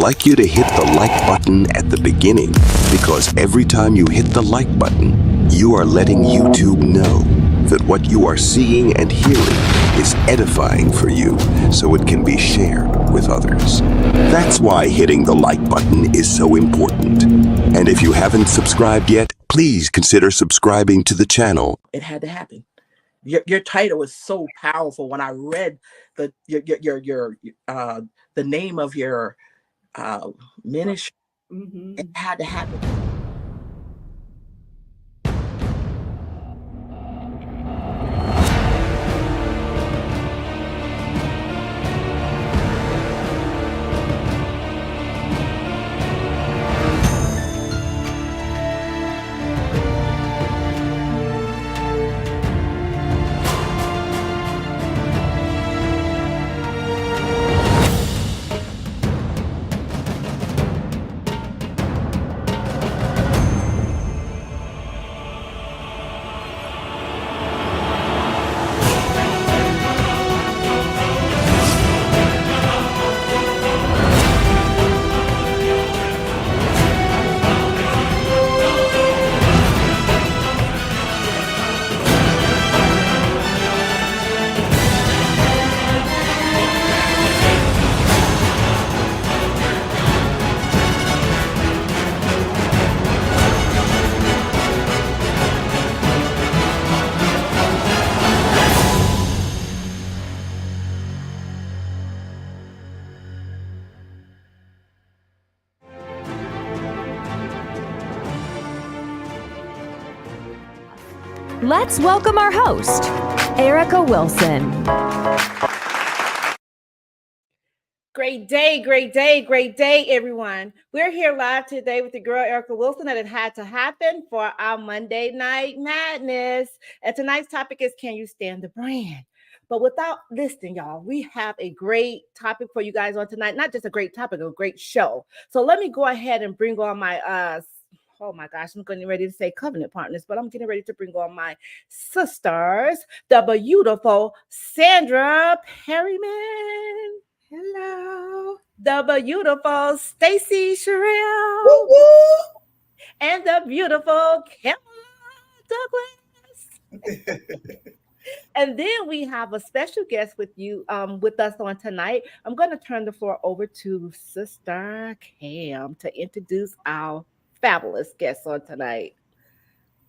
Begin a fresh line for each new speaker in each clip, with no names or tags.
like you to hit the like button at the beginning, because every time you hit the like button, you are letting YouTube know that what you are seeing and hearing is edifying for you, so it can be shared with others. That's why hitting the like button is so important. And if you haven't subscribed yet, please consider subscribing to the channel.
It had to happen. Your title was so powerful. When I read the name of your ministry, it had to happen.
Let's welcome our host, Erica Wilson.
Great day, everyone. We're here live today with the girl, Erica Wilson, and it had to happen for our Monday Night Madness. And tonight's topic is, can you stand the brand? But without listening, y'all, we have a great topic for you guys on tonight. Not just a great topic, a great show. So let me go ahead and bring on my oh my gosh, I'm getting ready to say covenant partners, but I'm getting ready to bring on my sisters, the beautiful Sandra Perryman.
Hello.
The beautiful Stacey, Sherrell.
Woo woo.
And the beautiful Kelly Douglas. And then we have a special guest with us on tonight. I'm going to turn the floor over to Sister Cam to introduce our fabulous guest on tonight.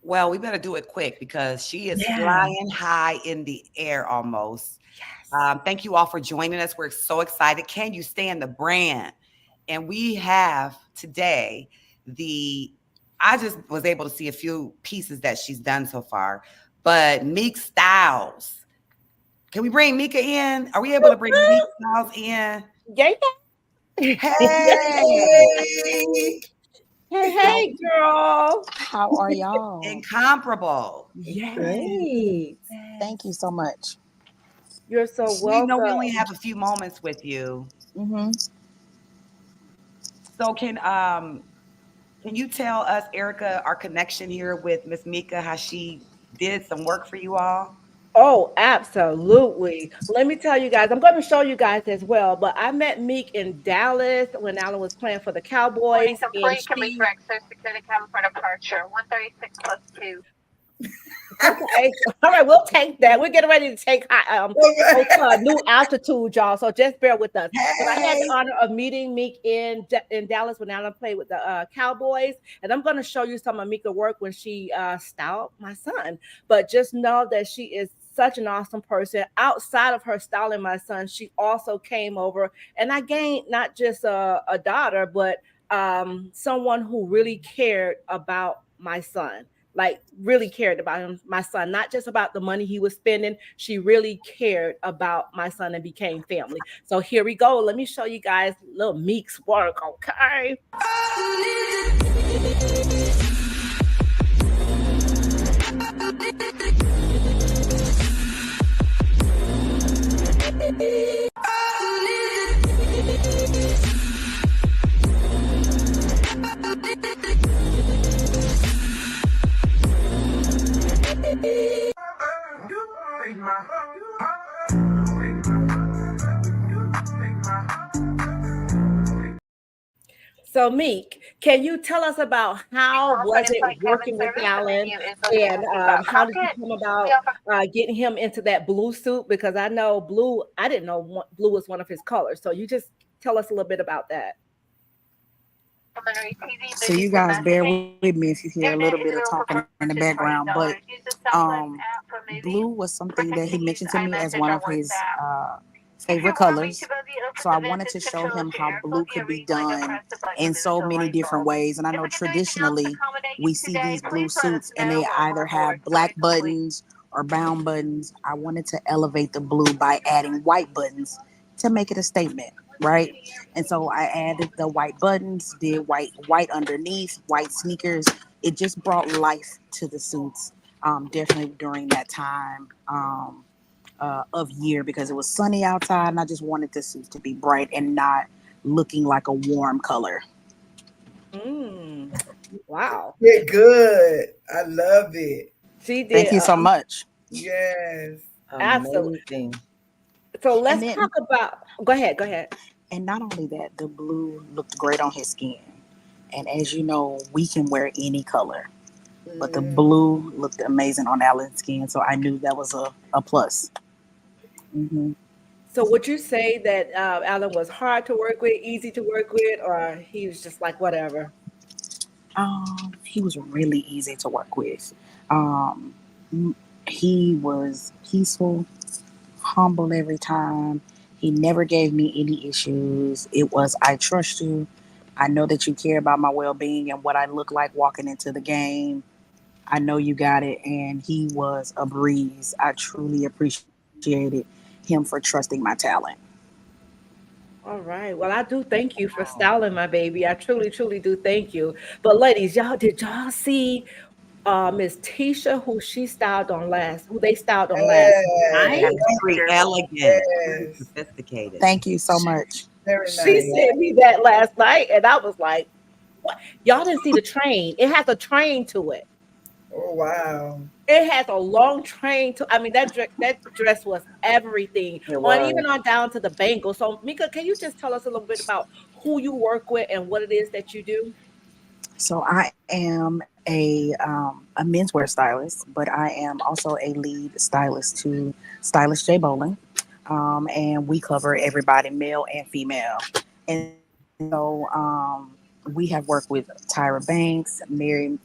Well, we better do it quick because she is flying high in the air almost. Yes. Thank you all for joining us. We're so excited. Can you stand the brand? And we have today I just was able to see a few pieces that she's done so far, but Meek Styles. Can we bring Mika in? Are we able to bring Meek Styles in?
Yeah.
Hey.
Hey, girl.
How are y'all?
Incomparable.
Yay. Thank you so much.
You're so welcome.
We know we only have a few moments with you.
Mm-hmm.
So can you tell us, Erica, our connection here with Miss Mika, how she did some work for you all?
Oh, absolutely. Let me tell you guys, I'm going to show you guys as well, but I met Meek in Dallas when Alan was playing for the Cowboys.
Security camera departure, 136 plus 2.
Okay. All right, we'll take that. We're getting ready to take new altitude, y'all. So just bear with us. But I had the honor of meeting Meek in Dallas when Alan played with the Cowboys, and I'm going to show you some of Mika's work when she styled my son. But just know that she is such an awesome person. Outside of her styling my son, she also came over, and I gained not just a daughter, but someone who really cared about my son. Like really cared about him, my son, not just about the money he was spending. She really cared about my son and became family. So here we go. Let me show you guys little Meek's work, okay? So Meek, can you tell us about how was it working with Alan, and how did you come about getting him into that blue suit? Because I know blue, I didn't know blue was one of his colors. So you just tell us a little bit about that.
So you guys bear with me if you hear a little bit of talking in the background, but blue was something that he mentioned to me as one of his favorite colors. So I wanted to show him how blue could be done in so many different ways. And I know traditionally we see these blue suits and they either have black buttons or brown buttons. I wanted to elevate the blue by adding white buttons to make it a statement, right? And so I added the white buttons, did white underneath, white sneakers. It just brought life to the suits. Definitely during that time. Of year because it was sunny outside and I just wanted the suits to be bright and not looking like a warm color.
Wow.
You're good. I love it.
She did.
Thank you so much.
Yes.
Absolutely. So let's talk about. Go ahead. Go ahead.
And not only that, the blue looked great on his skin. And as you know, we can wear any color. But the blue looked amazing on Alan's skin. So I knew that was a plus. Mm-hmm.
So would you say that Alan was hard to work with, easy to work with, or he was just like whatever?
He was really easy to work with. Um, he was peaceful, humble every time. He never gave me any issues. It was, I trust you. I know that you care about my well being and what I look like walking into the game. I know you got it. And he was a breeze. I truly appreciated him for trusting my talent.
All right. Well, I do thank you for styling my baby. I truly, truly do thank you. But ladies, did y'all see Miss Tisha who they styled on last
Yes.
night?
Very elegant, very
Yes.
sophisticated.
Thank you so much.
Very
She
nice.
sent me that last night, and I was like, "What? Y'all didn't see the train? It has a train to it.
Oh, wow.
It has a long train to. I mean, that dress was everything, on even on down to the bangle." So, Mika, can you just tell us a little bit about who you work with and what it is that you do?
So I am a menswear stylist, but I am also a lead stylist to Stylist J Bowling, and we cover everybody, male and female. And so we have worked with Tyra Banks, Mary,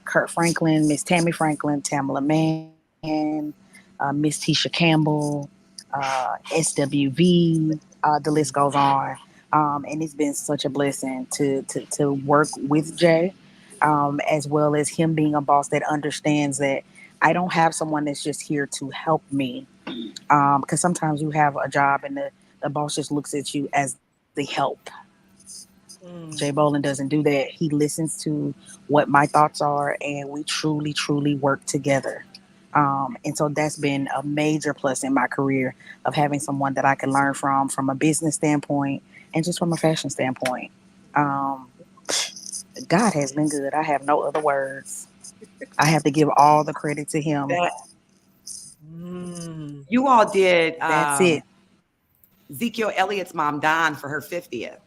Kurt Franklin, Miss Tammy Franklin, Tamala Mann, Miss Tisha Campbell, SWV. The list goes on. And it's been such a blessing to work with Jay, as well as him being a boss that understands that I don't have someone that's just here to help me. Because sometimes you have a job and the boss just looks at you as the help. Jay Bolin doesn't do that. He listens to what my thoughts are, and we truly, truly work together. And so that's been a major plus in my career of having someone that I can learn from a business standpoint and just from a fashion standpoint. Um, God has been good. I have no other words. I have to give all the credit to him.
You all did
That's it.
Ezekiel Elliott's mom, Don, for her 50th.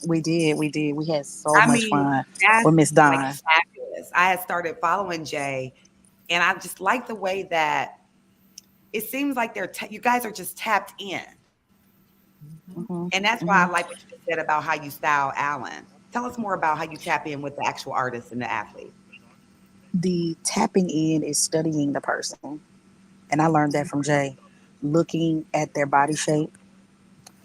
We did. We had so
I
much
mean,
fun
that's
with Miss
like
Don.
fabulous. I had started following Jay, and I just like the way that it seems like you guys are just tapped in.
Mm-hmm.
And that's why I like what you just said about how you style Alan. Tell us more about how you tap in with the actual artist and the athlete.
The tapping in is studying the person. And I learned that from Jay. Looking at their body shape,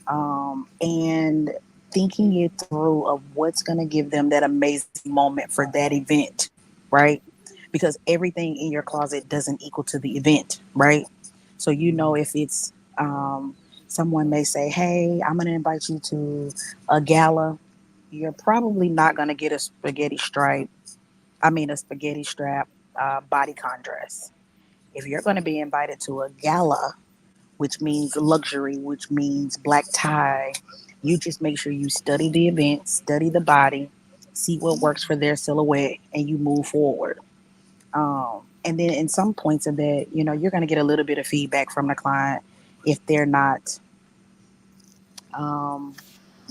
and thinking it through of what's going to give them that amazing moment for that event, right? Because everything in your closet doesn't equal to the event, right? So if it's someone may say, "Hey, I'm going to invite you to a gala." You're probably not going to get a spaghetti strap bodycon dress. If you're going to be invited to a gala, which means luxury, which means black tie, you just make sure you study the event, study the body, see what works for their silhouette, and you move forward. And then in some points of that, you're going to get a little bit of feedback from the client if they're not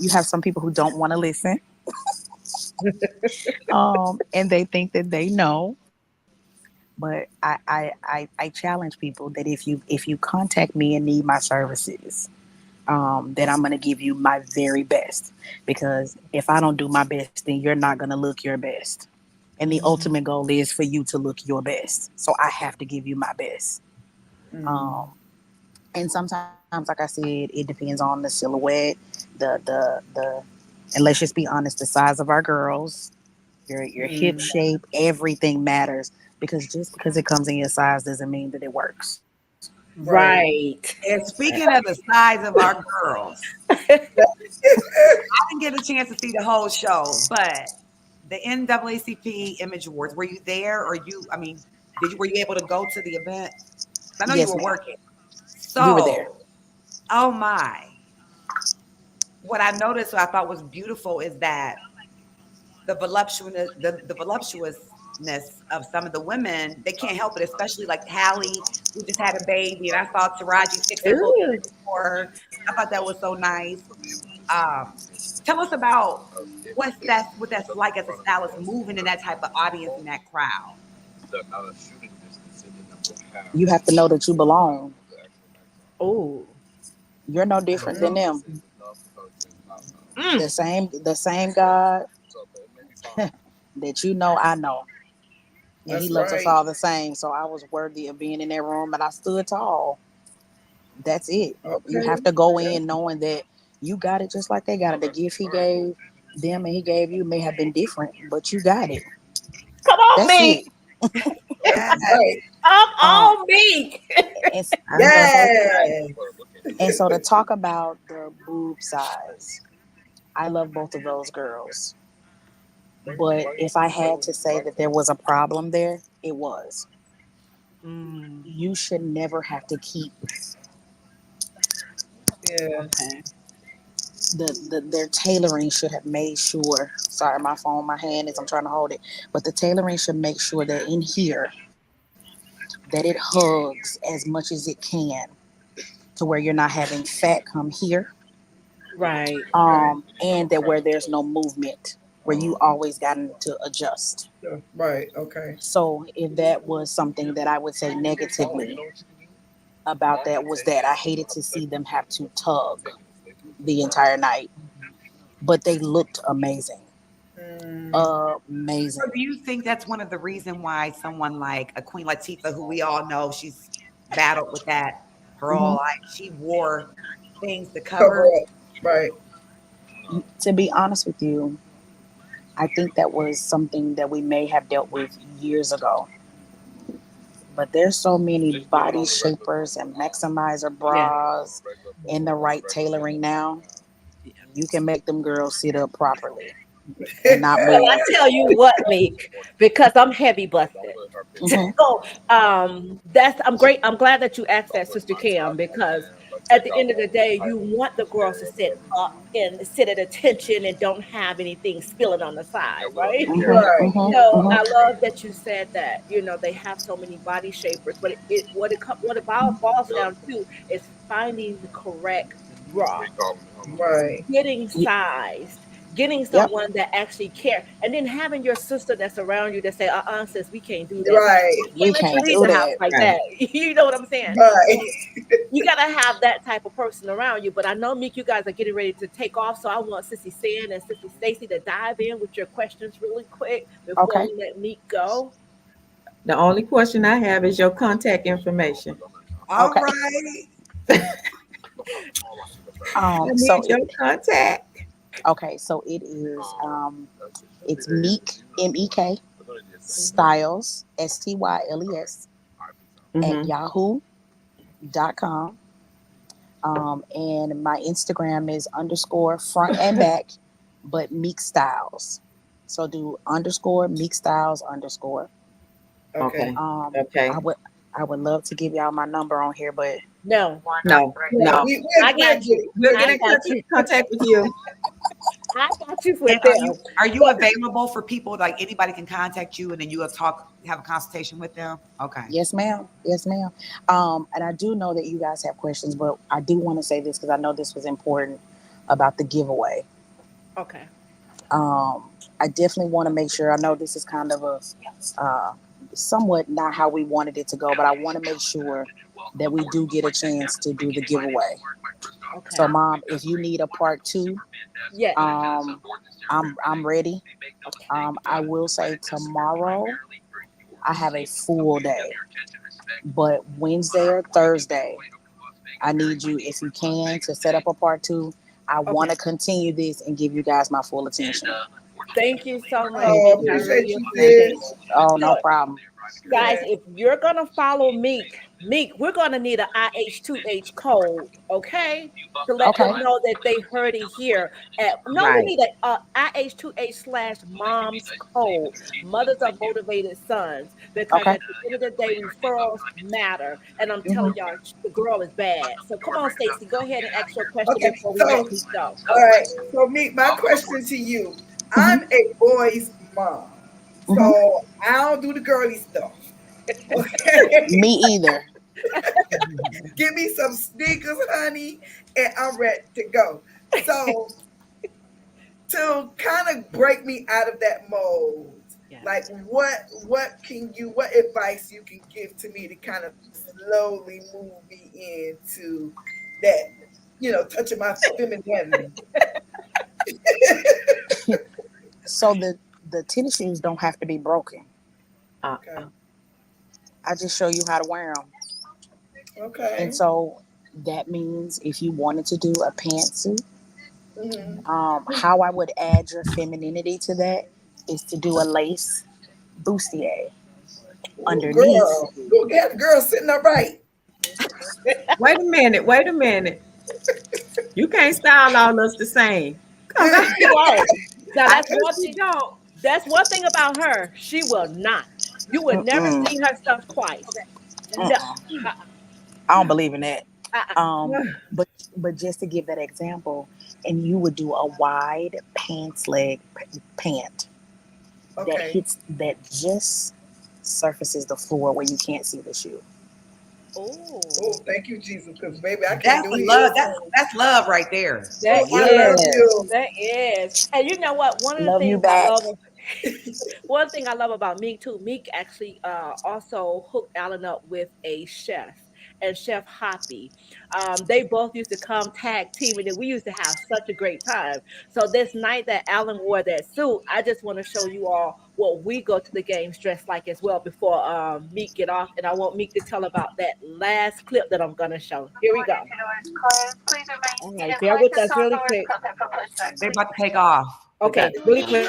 You have some people who don't want to listen, and they think that they know. But I challenge people that if you contact me and need my services, then I'm going to give you my very best. Because if I don't do my best, then you're not going to look your best. And the ultimate goal is for you to look your best. So I have to give you my best. Um, and sometimes, like I said, it depends on the silhouette, the and let's just be honest, the size of our girls, your hip shape, everything matters. Because just because it comes in your size doesn't mean that it works.
Right.
Right.
And speaking of the size of our girls, I didn't get a chance to see the whole show, but the NAACP Image Awards, were you there or were you able to go to the event? I know you
Yes,
were
ma'am.
working.
We were there.
So, oh my. What I noticed, what I thought was beautiful is that the voluptuousness of some of the women, they can't help it, especially like Hallie, who just had a baby, and I saw Taraji fixing her little
Ooh.
for her. I thought that was so nice. Um, Tell us about what that's like as a stylist, moving in that type of audience in that crowd.
You have to know that you belong.
Oh.
You're no different than them.
Mm.
The same God that you know, I know. And he
That's
loves us
right.
all the same. So I was worthy of being in that room and I stood tall. That's it. You
Okay.
have to go
Yeah.
in knowing that you got it just like they got it. The gift he gave them and he gave you may have been different, but you got it.
Come on,
That's it.
me.
Yeah.
Right.
Come
Um,
on, me.
and,
I know that's right.
Yes.
and so to talk about the boob size, I love both of those girls. But if I had to say that there was a problem there, it was.
Mm.
You should never have to keep
Yeah.
Okay.
their tailoring should have made sure. Sorry, my phone, my hand is I'm trying to hold it, but the tailoring should make sure that in here that it hugs as much as it can to where you're not having fat come here,
Right.
Okay.
and that where there's no movement where you always gotten to adjust.
Yeah. Right. Okay.
So if that was something that I would say negatively about that was that I hated to see them have to tug the entire night, but they looked amazing.
Mm,
So
Amazing.
do you think that's one of the reason why someone like a Queen Latifah, who we all know she's battled with that her whole
Hmm.
life, she wore things to
cover
cover?
up. Right.
To be honest with you, I think that was something that we may have dealt with years ago. But there's so many body shapers and maximizer
Yeah.
bras in the right tailoring now.
Yeah.
You can make them girls sit up properly and not
Well,
move.
I tell you what, Meek, because I'm heavy busted.
Hmm.
So that's I'm great. I'm glad that you asked that, Sister Cam, because at the end of the day, you want the girls to sit up and sit at attention and don't have anything spilling on the side, right?
Hmm.
Right.
Hmm.
So
Hmm.
I love that you said that. They have so many body shapers, but what it boils down to is finding the correct bra,
Right.
getting sized, getting
Yep.
someone that actually care, and then having your sister that's around you that say, sis, we can't do that.
Right.
We
We
can't let you
can't
leave
do
the house
that.
like
Right.
that. You know what I'm saying?
Right.
So you gotta have that type of person around you. But I know, Meek, you guys are getting ready to take off, so I want Sissy Sand and Sissy Stacey to dive in with your questions really quick before
Okay.
we let Meek go.
The only question I have is your contact information.
All
Okay.
right.
I
So
need your contact.
okay. So it is. It's Meek MEK Styles STYLES at
Mm-hmm.
yahoo.com. And my Instagram is underscore front and back, but Meek Styles. So do underscore Meek Styles underscore.
Okay.
Okay.
Um,
Okay.
I would I would love to give y'all my number on here, but
No,
No,
No,
no.
I
we'll
got
get
you.
it.
We'll
I
get in
got you.
contact with you.
I got you
And
with them.
are you
But
available for people like anybody can contact you and then you will have a consultation with them? Okay.
yes, ma'am. Yes, ma'am. And I do know that you guys have questions, but I do want to say this because I know this was important. about the giveaway.
Okay.
I definitely want to make sure. I know this is kind of a somewhat not how we wanted it to go, but I want to make sure that we do get a chance to do the giveaway.
Okay.
So, Mom, if you need a part 2,
yeah,
I'm ready.
okay.
I will say tomorrow I have a full day, but Wednesday or Thursday, I need you, if you can, to set up a part 2. I want to continue this and give you guys my full attention.
Thank you so much,
Oh,
Meek. I
appreciate
really
you,
appreciate
sis.
it.
Oh, no
Look,
problem.
guys,
Yeah.
if you're gonna follow Meek, we're gonna need an IH2H code, okay? To let
Okay.
them know that they heard it here. No, we
Right.
need a IH2H/moms code. Mothers of motivated sons, because
Okay.
at the end of the day, referrals matter. And I'm telling
Mhm.
y'all, the girl is bad. So come on, Stacey, go ahead and ask your question
Okay.
before we
So,
let Meek go.
all right. So, Meek, my question to you: I'm a boy's mom,
Mhm.
so I don't do the girly stuff. Okay.
Me either.
Give me some sneakers, honey, and I'm ready to go. So, to kind of break me out of that mold,
Yes.
like what advice you can give to me to kind of slowly move me into that, touching my femininity.
So the tennis shoes don't have to be broken.
Okay.
I just show you how to wear them.
Okay.
And so that means if you wanted to do a pantsuit,
Mm-hmm.
how I would add your femininity to that is to do a lace bustier
Ooh,
underneath.
girl. Go get the girl sitting up right.
Wait a minute. Wait a minute. You can't style all us the same. Cause I,
Right. Now
I
that's
know
one
she
thing.
don't.
That's one thing about her. She will not. You would never
Mm-mm,
see her stuff twice. No.
mm-mm. I don't believe in that.
Uh-uh.
Um, but just to give that example, and you would do a wide pants leg pant
Okay.
that just surfaces the floor where you can't see the shoe.
Oh,
Oh, thank you, Jesus, because baby, I can't
That's
do
love.
it.
That's love right there.
that
Oh, I
is.
love
Yes.
you.
That is. And you know what? One of the
Love you
things I
back.
love one thing I love about Meek too, Meek actually also hooked Alan up with a chef and Chef Hoppy. They both used to come tag teaming and we used to have such a great time. So this night that Alan wore that suit, I just want to show you all what we go to the games dressed like as well before Meek get off. And I want Meek to tell about that last clip that I'm gonna show. Here we go. All right, bear with us really quick.
They about to take off.
Okay, really quick.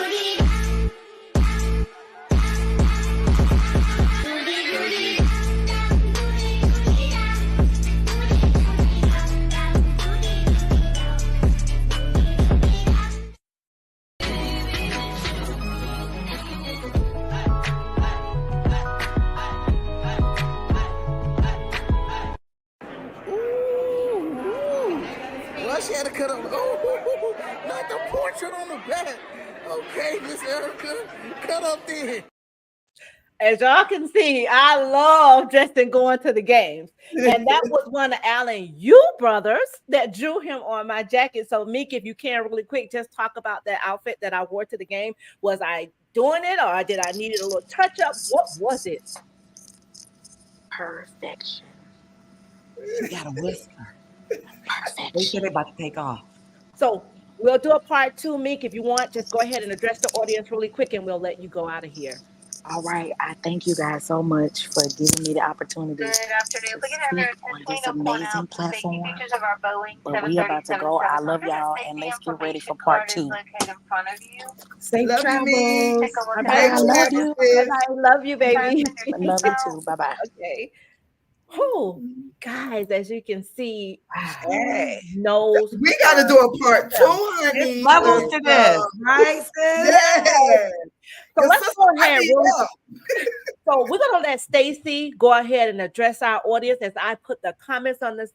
Well, she had to cut up. Oh, not the portrait on the back. Okay, Miss Erica, cut up there.
As y'all can see, I love Justin going to the games. And that was one of Alan you brothers that drew him on my jacket. So, Meek, if you can really quick, just talk about that outfit that I wore to the game. Was I doing it or did I need it a little touch up? What was it?
Perfection.
She got a whisper. They
Perfection.
said they about to take off.
So, we'll do a part 2, Meek. If you want, just go ahead and address the audience really quick and we'll let you go out of here.
All right. I thank you guys so much for giving me the opportunity to speak on this amazing platform. But we about to go. I love y'all, and let's get ready for part 2.
Safe
Love you, me.
travels. Bye
Bye.
Safe
I
bye.
love
travels,
you.
Bye
sis.
bye. Love you, baby.
Love you too. Bye bye.
Okay. Oh, guys, as you can see,
Hey,
she knows
We got to do a part 2,
herself.
there's
honey.
levels to this, right, sis?
Yeah.
So
Your
let's
sister
go
might
ahead.
be up.
So we're gonna let Stacey go ahead and address our audience as I put the comments on the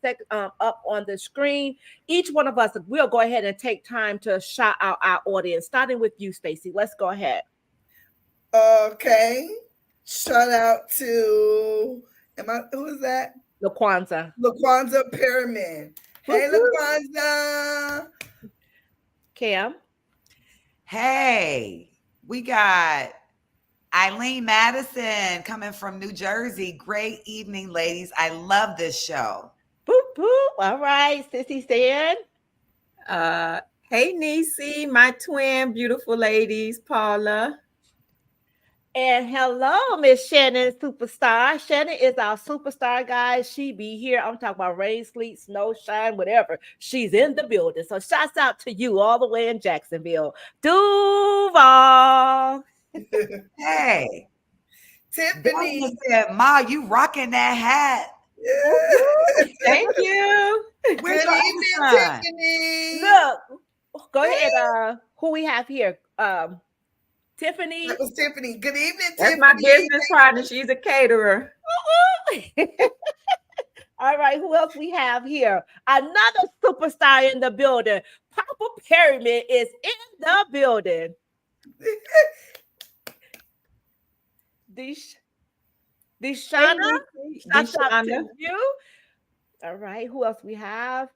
up on the screen. Each one of us will go ahead and take time to shout out our audience, starting with you, Stacey. Let's go ahead.
Okay. Shout out to, who is that?
LaQuanza.
LaQuanza Perryman. Hey, LaQuanza.
Cam.
Hey, we got Eileen Madison coming from New Jersey. Great evening, ladies. I love this show.
Boop, boop. All right, Sissy Stan.
Hey, Niecy, my twin, beautiful ladies, Paula.
And hello, Miss Shannon, superstar. Shannon is our superstar, guys. She be here. I'm talking about rain, sleet, snow, shine, whatever. She's in the building. So shouts out to you all the way in Jacksonville. Duval.
Hey,
Tiffany.
said, Ma, you rocking that hat.
Yeah.
Thank you.
Where's
Good
your
evening,
son?
Tiffany.
Look, go ahead. Who we have here? Tiffany.
That was Tiffany. Good evening,
That's
Tiffany.
my business partner. She's a caterer.
All right, who else we have here? Another superstar in the building. Papa Perryman is in the building. Deshana, shout out to you. All right, who else we have?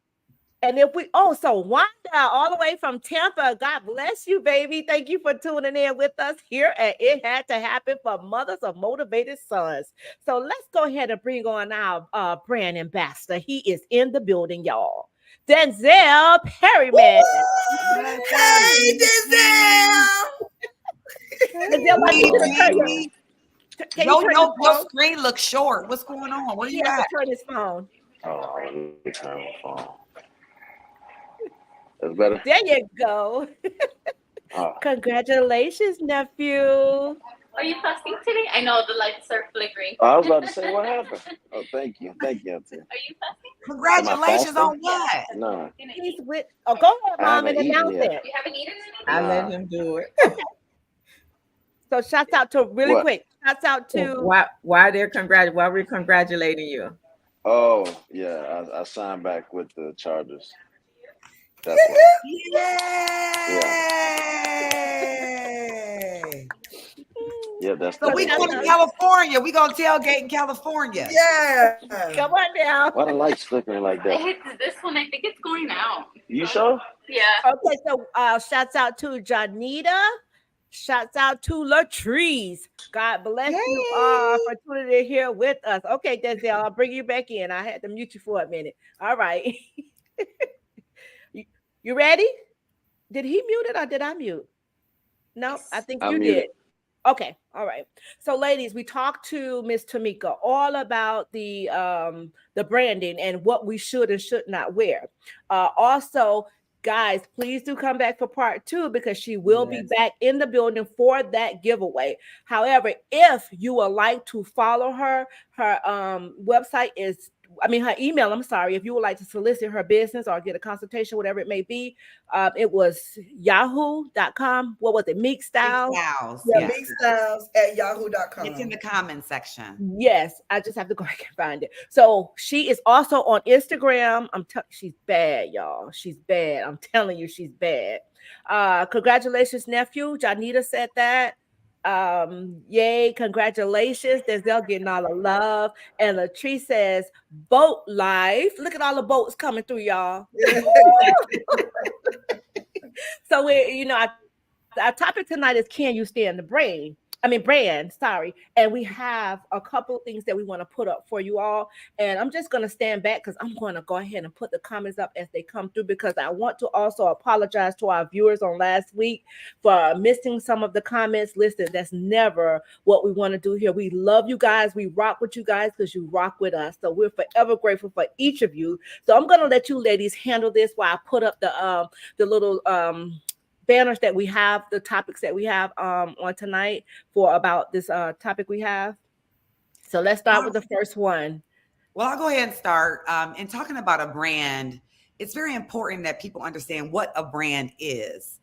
And if we, so Wanda, all the way from Tampa, God bless you, baby. Thank you for tuning in with us here at It Had to Happen for Mothers of Motivated Sons. So let's go ahead and bring on our brand ambassador. He is in the building, y'all. Denzel Perryman.
Hey, Denzel.
Denzel, I need you to turn
your screen looks short. What's going on? Where you at?
Turn his phone.
Oh, let me turn my phone. That's better.
There you go. Congratulations, nephew.
Are you fasting today? I know the lights are flickering.
I was about to say, what happened? Oh, thank you. Thank you, Auntie.
Are you fasting?
Congratulations on what?
No.
He's with. Oh, go ahead, Mom, and announce it.
You haven't eaten anything?
I let him do it.
So shouts out to quick. Shouts out to
why we're congratulating you.
Oh, yeah. I signed back with the Chargers. That's
Yay!
Yeah, that's
so we going to California. We gonna tailgate in California.
Yeah.
Come on now.
Why the lights flickering like that?
This one, I think it's going out.
You sure?
Yeah.
Okay, so shouts out to Janita. Shouts out to Latrice. God bless you all for tuning in here with us. Okay, Denzel, I'll bring you back in. I had to mute you for a minute. All right. You ready? Did he mute it or did I mute? No, I think you did. Okay, all right. So, ladies, we talked to Miss Tamika all about the branding and what we should and should not wear. Also, guys, please do come back for part 2 because she will be back in the building for that giveaway. However, if you would like to follow her website is her email, I'm sorry, if you would like to solicit her business or get a consultation, whatever it may be, it was yahoo.com. What was it? Meek Styles?
Meek Styles at yahoo.com.
It's in the comment section.
Yes, I just have to go back and find it. So she is also on Instagram. She's bad, y'all. She's bad. I'm telling you, she's bad. Congratulations, nephew. Janita said that. Yay, congratulations. Denzel getting all the love. And Latrice says, boat life. Look at all the boats coming through, y'all. So our topic tonight is, can you stand the brand? Sorry. And we have a couple of things that we want to put up for you all. And I'm just going to stand back because I'm going to go ahead and put the comments up as they come through, because I want to also apologize to our viewers on last week for missing some of the comments listed. That's never what we want to do here. We love you guys. We rock with you guys because you rock with us. So we're forever grateful for each of you. So I'm going to let you ladies handle this while I put up the little banners that we have, the topics that we have on tonight for about this topic we have. So let's start with the first one.
Well, I'll go ahead and start. In talking about a brand, it's very important that people understand what a brand is.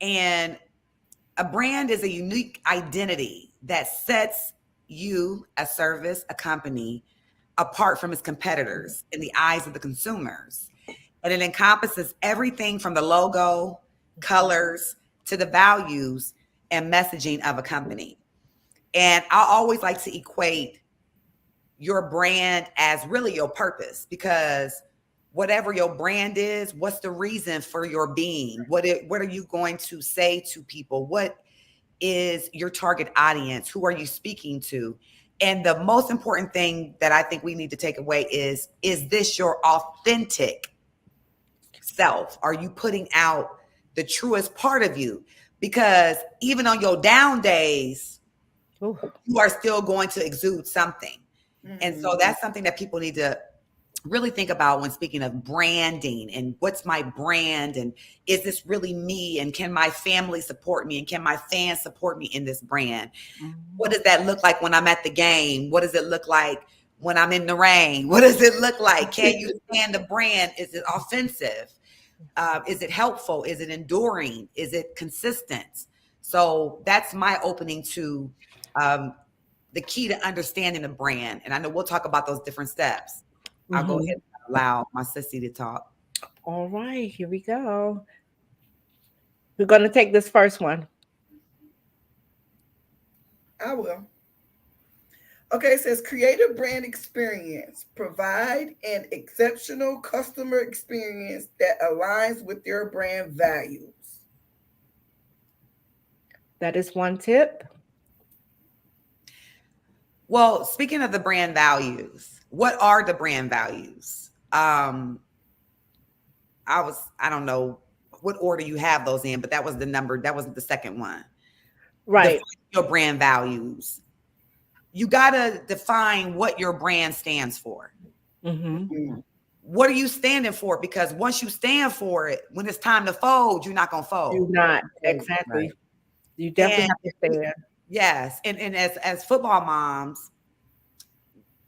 And a brand is a unique identity that sets you, a service, a company, apart from its competitors in the eyes of the consumers. And it encompasses everything from the logo, colors, to the values and messaging of a company. And I always like to equate your brand as really your purpose, because whatever your brand is, what's the reason for your being? What are you going to say to people? What is your target audience? Who are you speaking to? And the most important thing that I think we need to take away is this your authentic self? Are you putting out the truest part of you? Because even on your down days, you are still going to exude something. And so that's something that people need to really think about when speaking of branding and what's my brand and is this really me and can my family support me and can my fans support me in this brand? What does that look like when I'm at the game? What does it look like when I'm in the rain? What does it look like? Can you stand the brand? Is it offensive? Is it helpful? Is it enduring? Is it consistent? So that's my opening to the key to understanding a brand. And I know we'll talk about those different steps. I'll go ahead and allow my sissy to talk.
All right, here we go. We're going to take this first one.
I will. Okay, it says creative brand experience. Provide an exceptional customer experience that aligns with your brand values.
That is one tip.
Well, speaking of the brand values, what are the brand values? I don't know what order you have those in, but that was the second one.
Right.
Define your brand values. You got to define what your brand stands for. What are you standing for? Because once you stand for it, when it's time to fold, you're not going to fold.
You're not. Exactly. Right. You definitely have to stand.
Yes. And as football moms,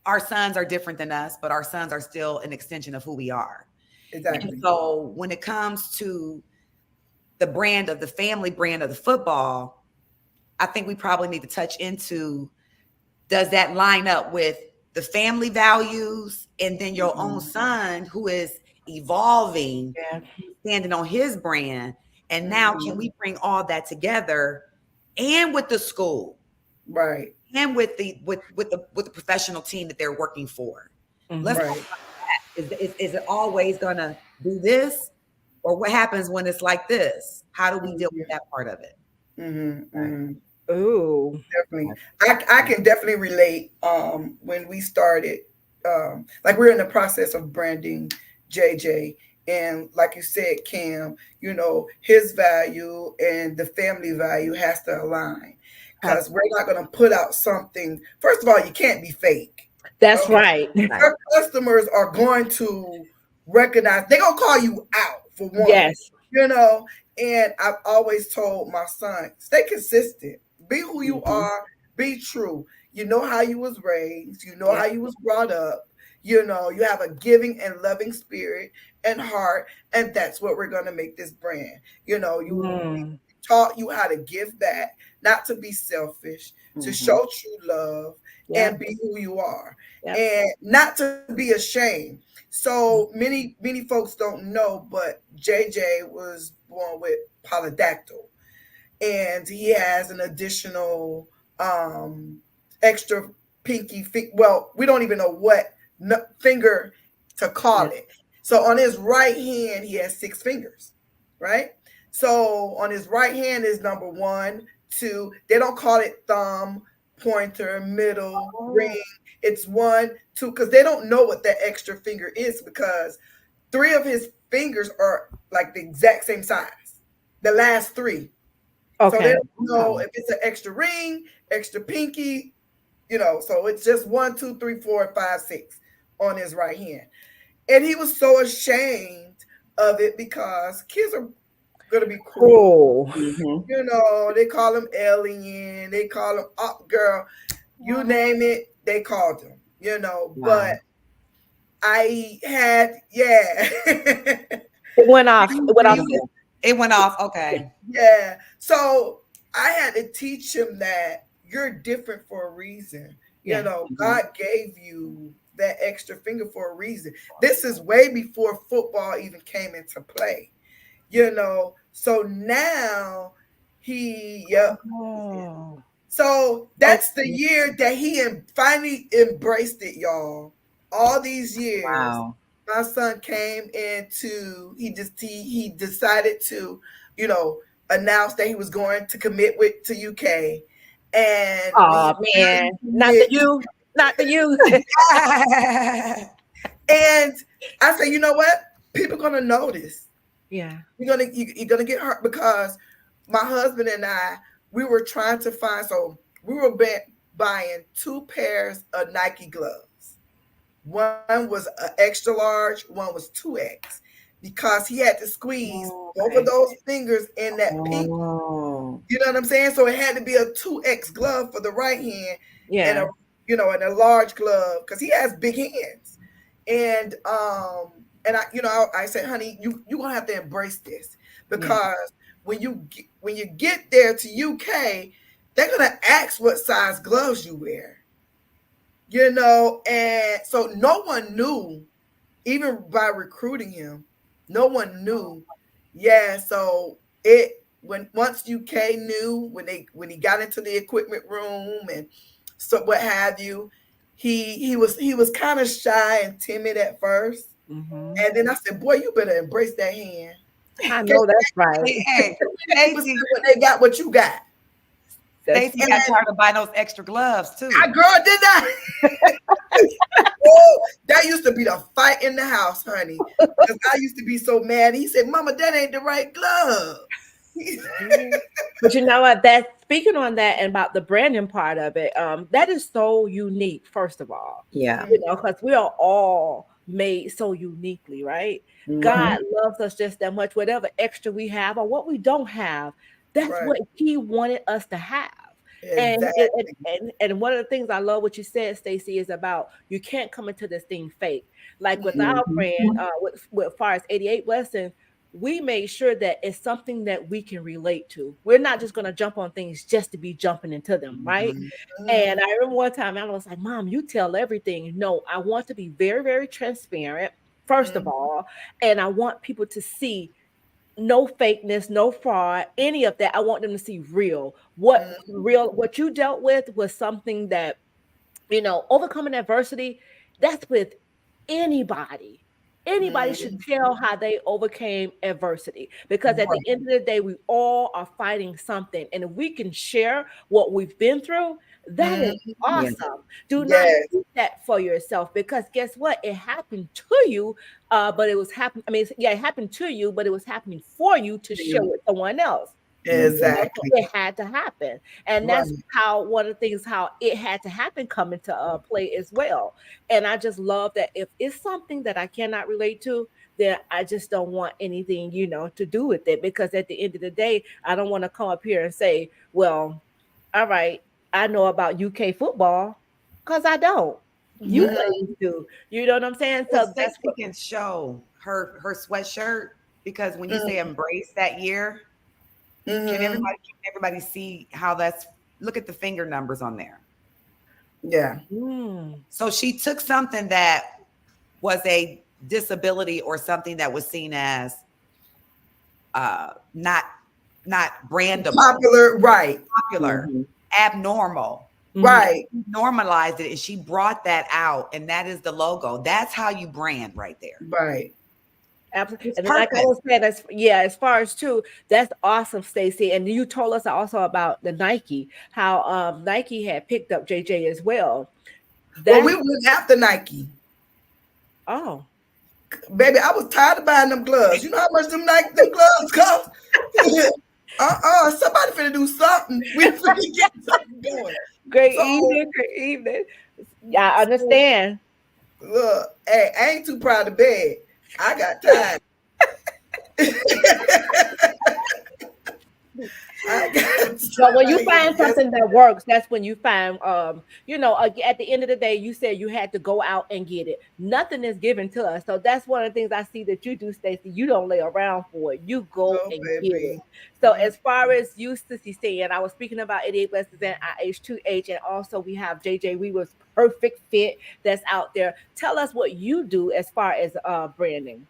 our sons are different than us, but our sons are still an extension of who we are.
Exactly.
And so when it comes to the brand of the family brand of the football, I think we probably need to touch into, does that line up with the family values and then your own son who is evolving, standing on his brand? And now can we bring all that together and with the school?
Right.
And with the professional team that they're working for. Let's talk about that. Is it always gonna do this? Or what happens when it's like this? How do we deal with that part of it?
Ooh.
Definitely. I can definitely relate when we started, like we're in the process of branding JJ. And like you said, Cam, his value and the family value has to align. Because we're not going to put out something. First of all, you can't be fake.
That's right.
Our customers are going to recognize. They're going to call you out for one.
Yes.
And I've always told my son, stay consistent. Be who you are. Be true. You know how you was raised. You know how you was brought up. You have a giving and loving spirit and heart. And that's what we're going to make this brand. You taught you how to give back, not to be selfish, to show true love, and be who you are, and not to be ashamed. So many folks don't know, but JJ was born with polydactyl, and he has an additional extra pinky. Well, we don't even know what finger to call it. So on his right hand, he has 6 fingers, right? So on his right hand is number 1, 2. They don't call it thumb, pointer, middle, ring. It's 1, 2, because they don't know what that extra finger is, because 3 of his fingers are like the exact same size. The last 3. Okay. So they don't know if it's an extra ring, extra pinky, so it's just 1, 2, 3, 4, 5, 6 on his right hand. And he was so ashamed of it because kids are gonna be cruel. They call him alien, they call him up girl, you name it, they called him, but I had it
went off.
It went off. Okay.
Yeah. So I had to teach him that you're different for a reason. God gave you that extra finger for a reason. This is way before football even came into play. So now so that's the year that he finally embraced it, y'all. All these years, my son came into he decided to, you know, announce that he was going to commit with to UK, and
Oh
we
man, not the
did.
you, not the you.
And I said, you know what? People gonna notice.
Yeah.
You're gonna get hurt because my husband and I, we were trying to find, so we were buying 2 pairs of Nike gloves. One was an extra large, one was 2X, because he had to squeeze both of
Okay.
those fingers in that pinky.
Oh.
You know what I'm saying? So it had to be a 2X glove for the right hand, and
Yeah.
and a large glove because he has big hands. And I said, honey, you gonna have to embrace this,
Yeah.
because when you get there to UK, they're gonna ask what size gloves you wear. And so no one knew, even by recruiting him, no one knew. Yeah, so it when once UK knew, when he got into the equipment room and so what have you, he was kind of shy and timid at first.
Mm-hmm.
And then I said, boy, you better embrace that hand.
I know that's right.
Hey,
People say
Stacey,
when they got what you got.
That's
Stacey got tired of buying those extra gloves too.
I girl did that. Woo! That used to be the fight in the house, honey. Because I used to be so mad. He said, Mama, that ain't the right glove.
But you know what? That speaking on that and about the branding part of it, that is so unique. First of all,
Yeah.
because we are all made so uniquely, right? God
Mhm.
loves us just that much. Whatever extra we have or what we don't have, that's
Right.
what He wanted us to have. And,
Exactly.
and one of the things I love what you said, Stacey, is about you can't come into this thing fake. Like with our
Mhm.
brand, with far as 88 Western, we made sure that it's something that we can relate to. We're not just going to jump on things just to be jumping into them, right?
Mhm.
And I remember one time I was like, Mom, you tell everything. No, I want to be very, very transparent, first of
Mhm.
all. And I want people to see no fakeness, no fraud, any of that. I want them to see real. What you dealt with was something that, overcoming adversity, that's with anybody. Anybody should
Mhm.
tell how they overcame adversity, because at the
Right.
end of the day, we all are fighting something. And if we can share what we've been through, that is
Mhm.
Yeah.
awesome. Do not
Yes.
keep that for yourself, because guess what? It happened to you, but it was happening. I mean, yeah, it happened to you, but it was happening for you to share with someone else.
Mhm.
So
Exactly.
it had to happen. And
Right.
that's how one of the things how it had to happen come into play as well. And I just love that if it's something that I cannot relate to, then I just don't want anything, to do with it. Because at the end of the day, I don't want to come up here and say, well, all right, I know about UK football, because I don't. You
Mhm.
ladies do. You know what I'm saying?
Well,
So that's
Stacey
what.
can show her sweatshirt because when you say
Mhm.
embrace that year,
Mhm.
can everybody see how that's look at the finger numbers on there.
Yeah.
Mm,
So she took something that was a disability or something that was seen as not brandable,
Popular. Right.
popular,
Mhm.
abnormal.
mhm.
And
Right.
she normalized it and she brought that out, and that is the logo. That's how you brand right there.
Right.
Absolutely.
It's
And then, like I
purpose.
was saying, as far as too, that's awesome, Stacey. And you told us also about the Nike, how Nike had picked up JJ as well.
Well,
That's
we went after Nike.
oh,
Baby, I was tired of buying them gloves. You know how much them gloves cost? Somebody finna do something. We finna get something going.
great
So
evening, great evening. Yeah, I understand.
look, hey, I ain't too proud of bed. I got time. I got
But when you
time.
find
Yes,
something that works, that's when you find, at the end of the day, you said you had to go out and get it. Nothing is given to us. So that's one of the things I see that you do, Stacey. You don't lay around for it. You go
no,
and get it.
baby.
So
Mm.
as far as you, Sissy, saying, I was speaking about 88 Blessings and IH2H, and also we have JJ Weaver's perfect fit that's out there. Tell us what you do as far as branding.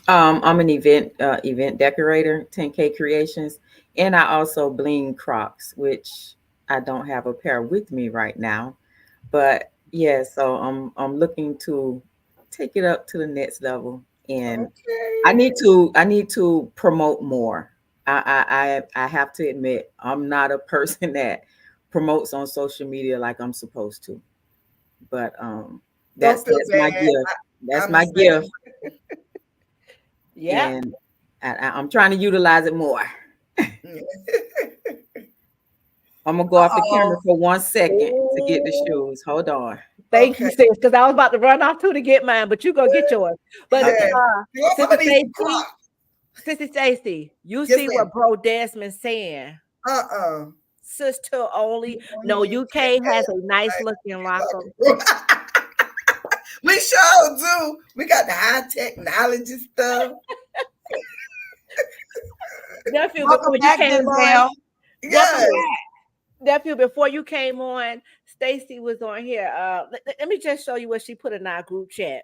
I'm an event decorator, 10K Creations, and I also bling Crocs, which I don't have a pair with me right now. But yeah, so I'm looking to take it up to the next level. And
Okay.
I need to promote more. I have to admit, I'm not a person that promotes on social media like I'm supposed to. But that's
Don't feel
my
bad.
gift. That's
I'm
my
the
gift,
Yeah.
and I'm trying to utilize it more.
same.
I'm gonna go off the camera
Uh-oh.
for 1 second to get the
Oh,
shoes. Hold on.
Thank
okay.
you, sis, because I was about to run off too to get mine, but you go get yours. But
Yeah.
Okay.
You want some
Sister
of these
Stacey,
clocks?
Sister Stacey, you
Yes,
see
ma'am.
what Bro Desmond's saying.
Uh-uh.
Sister only. No,
Mm,
UK has a nice looking locker.
We sure do. We got the high technology stuff.
Nephew,
Welcome
before you
back,
came
Denzel.
on,
Yes.
nephew, before you came on, Stacey was on here. Let me just show you what she put in our group chat.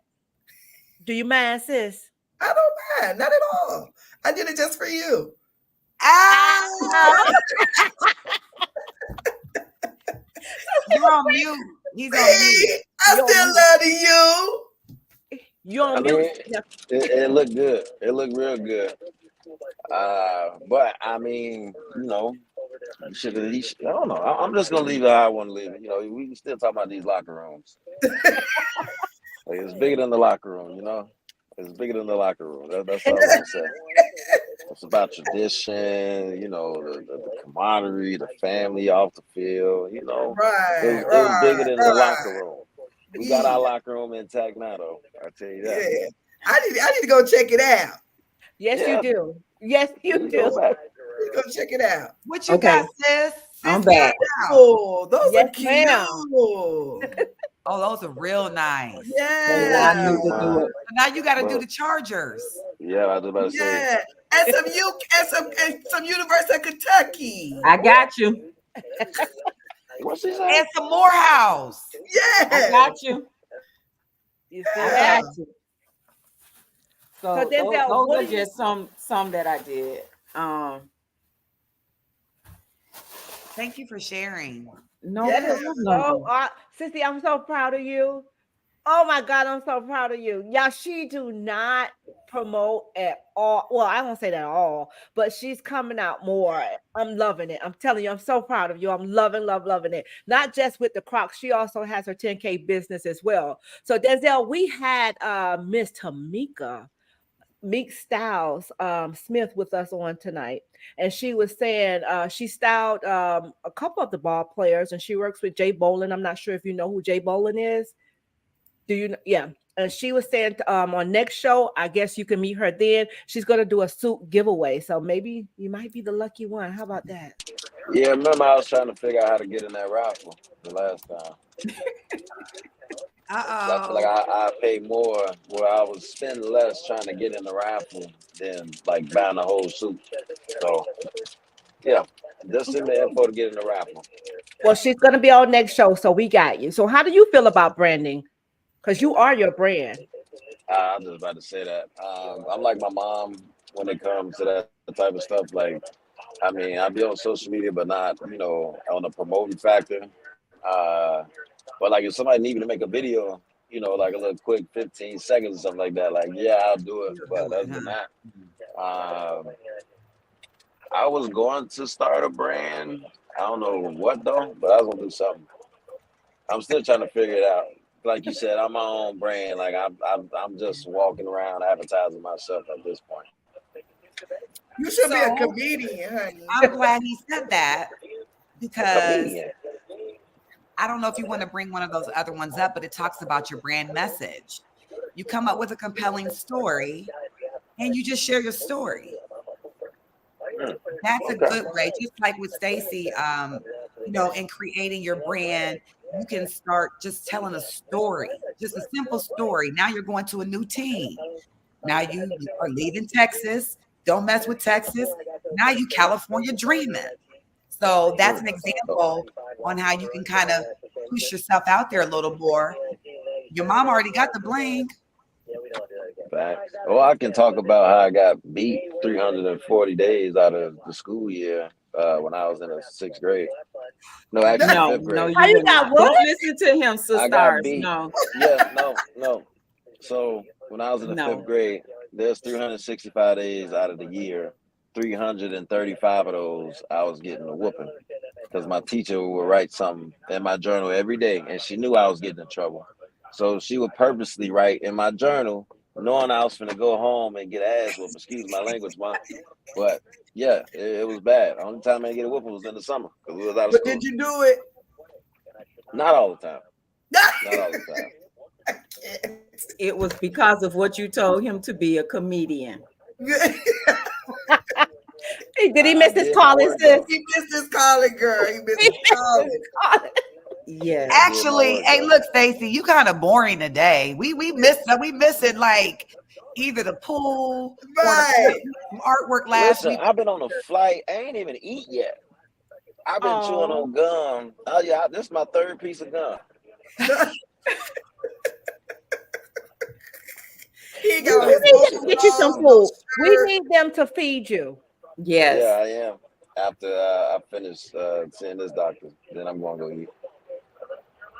Do you mind, sis?
I don't mind. Not at all. I did it just for you.
Ah,
Oh,
you're on mute. He's on mute.
See, I
you're
still
on
loving you.
you're
I
on
mean,
mute.
it looked good. It looked real good. But I mean, you should at least. I don't know. I'm just gonna leave it how I want to leave it. We can still talk about these locker rooms. Like, it's bigger than the locker room. It's bigger than the locker room. That's all I'm gonna say. It's about tradition. The camaraderie, the family off the field.
Right,
It was bigger
right,
than the
right.
locker room. We got
Yeah,
our locker room intact now, though. I tell you that.
yeah. I need to go check it out.
Yes, you
Yeah,
do. Yes,
we
you
can go
do.
back.
Go check it out.
What you
Okay,
got, sis?
I'm
Sis got
back.
out.
Oh, those
Yes,
are cute.
ma'am.
Oh, those are real nice.
So now I
Yeah,
need to do
Mine.
it.
So now you got to do
Well,
the Chargers.
yeah, I was about to say.
yeah. And some University of Kentucky.
I got you.
What's he say?
And some Morehouse.
I
Yeah.
got you.
You see
I
that?
got you.
So
So
Denzel,
those
what
are
do you?
just some that I did.
Thank you for sharing.
No
That is so,
problem.
Sissy, I'm so proud of you. Oh my God, I'm so proud of you. Yeah, she do not promote at all. Well, I won't say that at all, but she's coming out more. I'm loving it. I'm telling you, I'm so proud of you. I'm loving it. Not just with the Crocs, she also has her 10K business as well. So Denzel, we had Miss Tamika Meek Styles Smith with us on tonight, and she was saying she styled a couple of the ball players, and she works with Jay Bolin. I'm not sure if you know who Jay Bolin is. Do you? Yeah. And she was saying on next show, I guess you can meet her then. She's gonna do a suit giveaway, so maybe you might be the lucky one. How about that?
Yeah, remember I was trying to figure out how to get in that raffle the last time. I feel like
Uh-oh.
I paid more where I was spending less trying to get in the raffle than like buying the whole suit. So yeah, just send me the info to get in the raffle.
Well, she's gonna be on next show, so we got you. So how do you feel about branding? Because you are your brand.
I was just about to say that. I'm like my mom when it comes to that type of stuff. Like, I mean, I be on social media, but not, on the promoting factor. Uh, but like if somebody need me to make a video, like a little quick 15 seconds or something like that, like, yeah, I'll do it.
You'll
But
do it,
other than
huh?
that, um, I was going to start a brand. I don't know what though, but I was gonna do something. I'm still trying to figure it out. Like you said, I'm my own brand. Like I'm just walking around advertising myself at this point.
You should be a
So
comedian, honey.
I'm glad he said that because
Comedian.
I don't know if you want to bring one of those other ones up, but it talks about your brand message. You come up with a compelling story and you just share your story. That's a
Okay.
good way. Just like with Stacey, in creating your brand, you can start just telling a story, just a simple story. Now you're going to a new team. Now you are leaving Texas. Don't mess with Texas. Now you California dreaming. So that's an example on how you can kind of push yourself out there a little more. Your mom already got the bling.
Facts. Well, I can talk about how I got beat 340 days out of the school year when I was in the sixth grade. No, actually
No,
fifth
no,
grade.
How
you
you
would
got
not.
what?
Don't listen to him,
I got
sisters.
beat.
No.
Yeah, no. So when I was in the
No.
5th grade, there's 365 days out of the year. 335 of those, I was getting a whooping because my teacher would write something in my journal every day, and she knew I was getting in trouble. So she would purposely write in my journal, knowing I was finna go home and get ass whooped. Excuse my language, ma. But yeah, it was bad. The only time I get a whooping was in the summer because we was out of
But
school.
did you do it?
Not all the time. Not all the time.
It was because of what you told him to be a comedian.
Did he miss his
did my
calling,
work,
sis?
though.
He missed his calling, girl. He missed his calling.
Yes.
I did my
Actually,
work,
hey,
though.
look, Stacey, you kind of boring today. We missing like either the pool or
Right.
the artwork last
Listen,
week.
I've been on a flight. I ain't even eat yet. I've been chewing
Oh,
on gum. Oh yeah, this is my 3rd piece of gum.
He
You
got
know,
his
we need
this
them
shit.
to get you some
clothes, no
food. We
shirt.
need them to feed you.
Yes.
Yeah, I am. After I finish seeing this doctor, then I'm gonna go eat.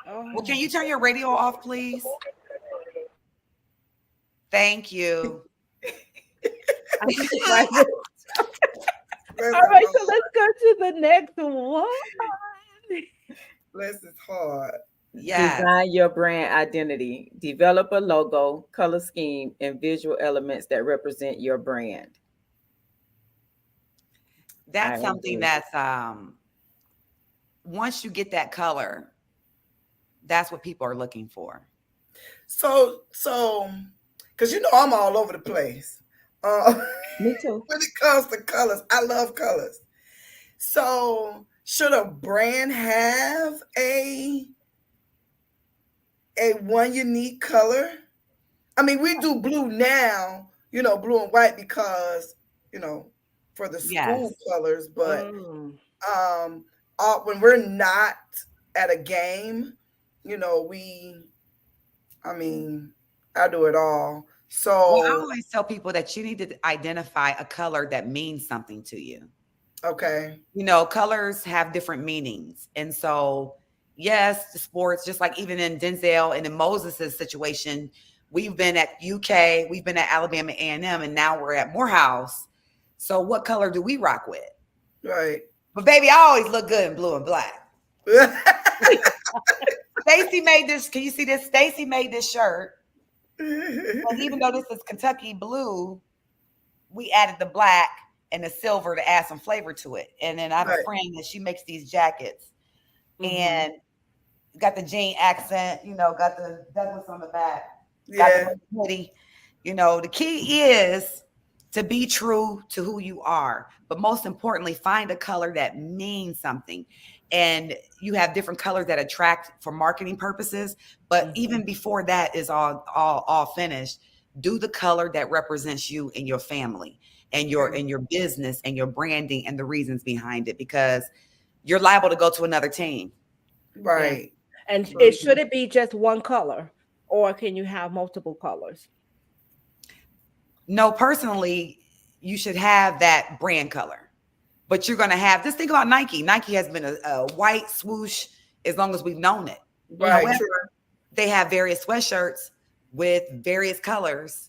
Well, can you turn your radio off, please? Thank you.
I think it's right.
Bless
All right,
his
so let's go to the next one.
Bless his heart.
Yes.
Design your brand identity. Develop a logo, color scheme, and visual elements that represent your brand.
That's
I
something
agree.
that's once you get that color, that's what people are looking for.
So, because I'm all over the place.
Me too.
When it comes to colors, I love colors. So, should a brand have a one unique color? I mean, we do blue now, blue and white because, for the school
Yes.
colors, but when we're not at a game, I do it all. So,
Well, I always tell people that you need to identify a color that means something to you.
okay.
Colors have different meanings. And so, yes, the sports, just like even in Denzel and in Moses' situation, we've been at UK, we've been at Alabama A&M, and now we're at Morehouse. So what color do we rock with?
Right.
But baby, I always look good in blue and black. Stacey made this. Can you see this? Stacey made this shirt. And even though this is Kentucky blue, we added the black and the silver to add some flavor to it. And then I have a friend that she makes these jackets and got the jean accent, got the Douglas on the back.
Yeah.
Got the hoodie. The key is to be true to who you are. But most importantly, find a color that means something. And you have different colors that attract for marketing purposes. But even before that is all finished, do the color that represents you and your family and your business and your branding and the reasons behind it, because you're liable to go to another team.
Right.
And should it be just one color, or can you have multiple colors?
No, personally, you should have that brand color. But you're going to have, just think about Nike. Nike has been a white swoosh as long as we've known it.
Right.
However, they have various sweatshirts with various colors.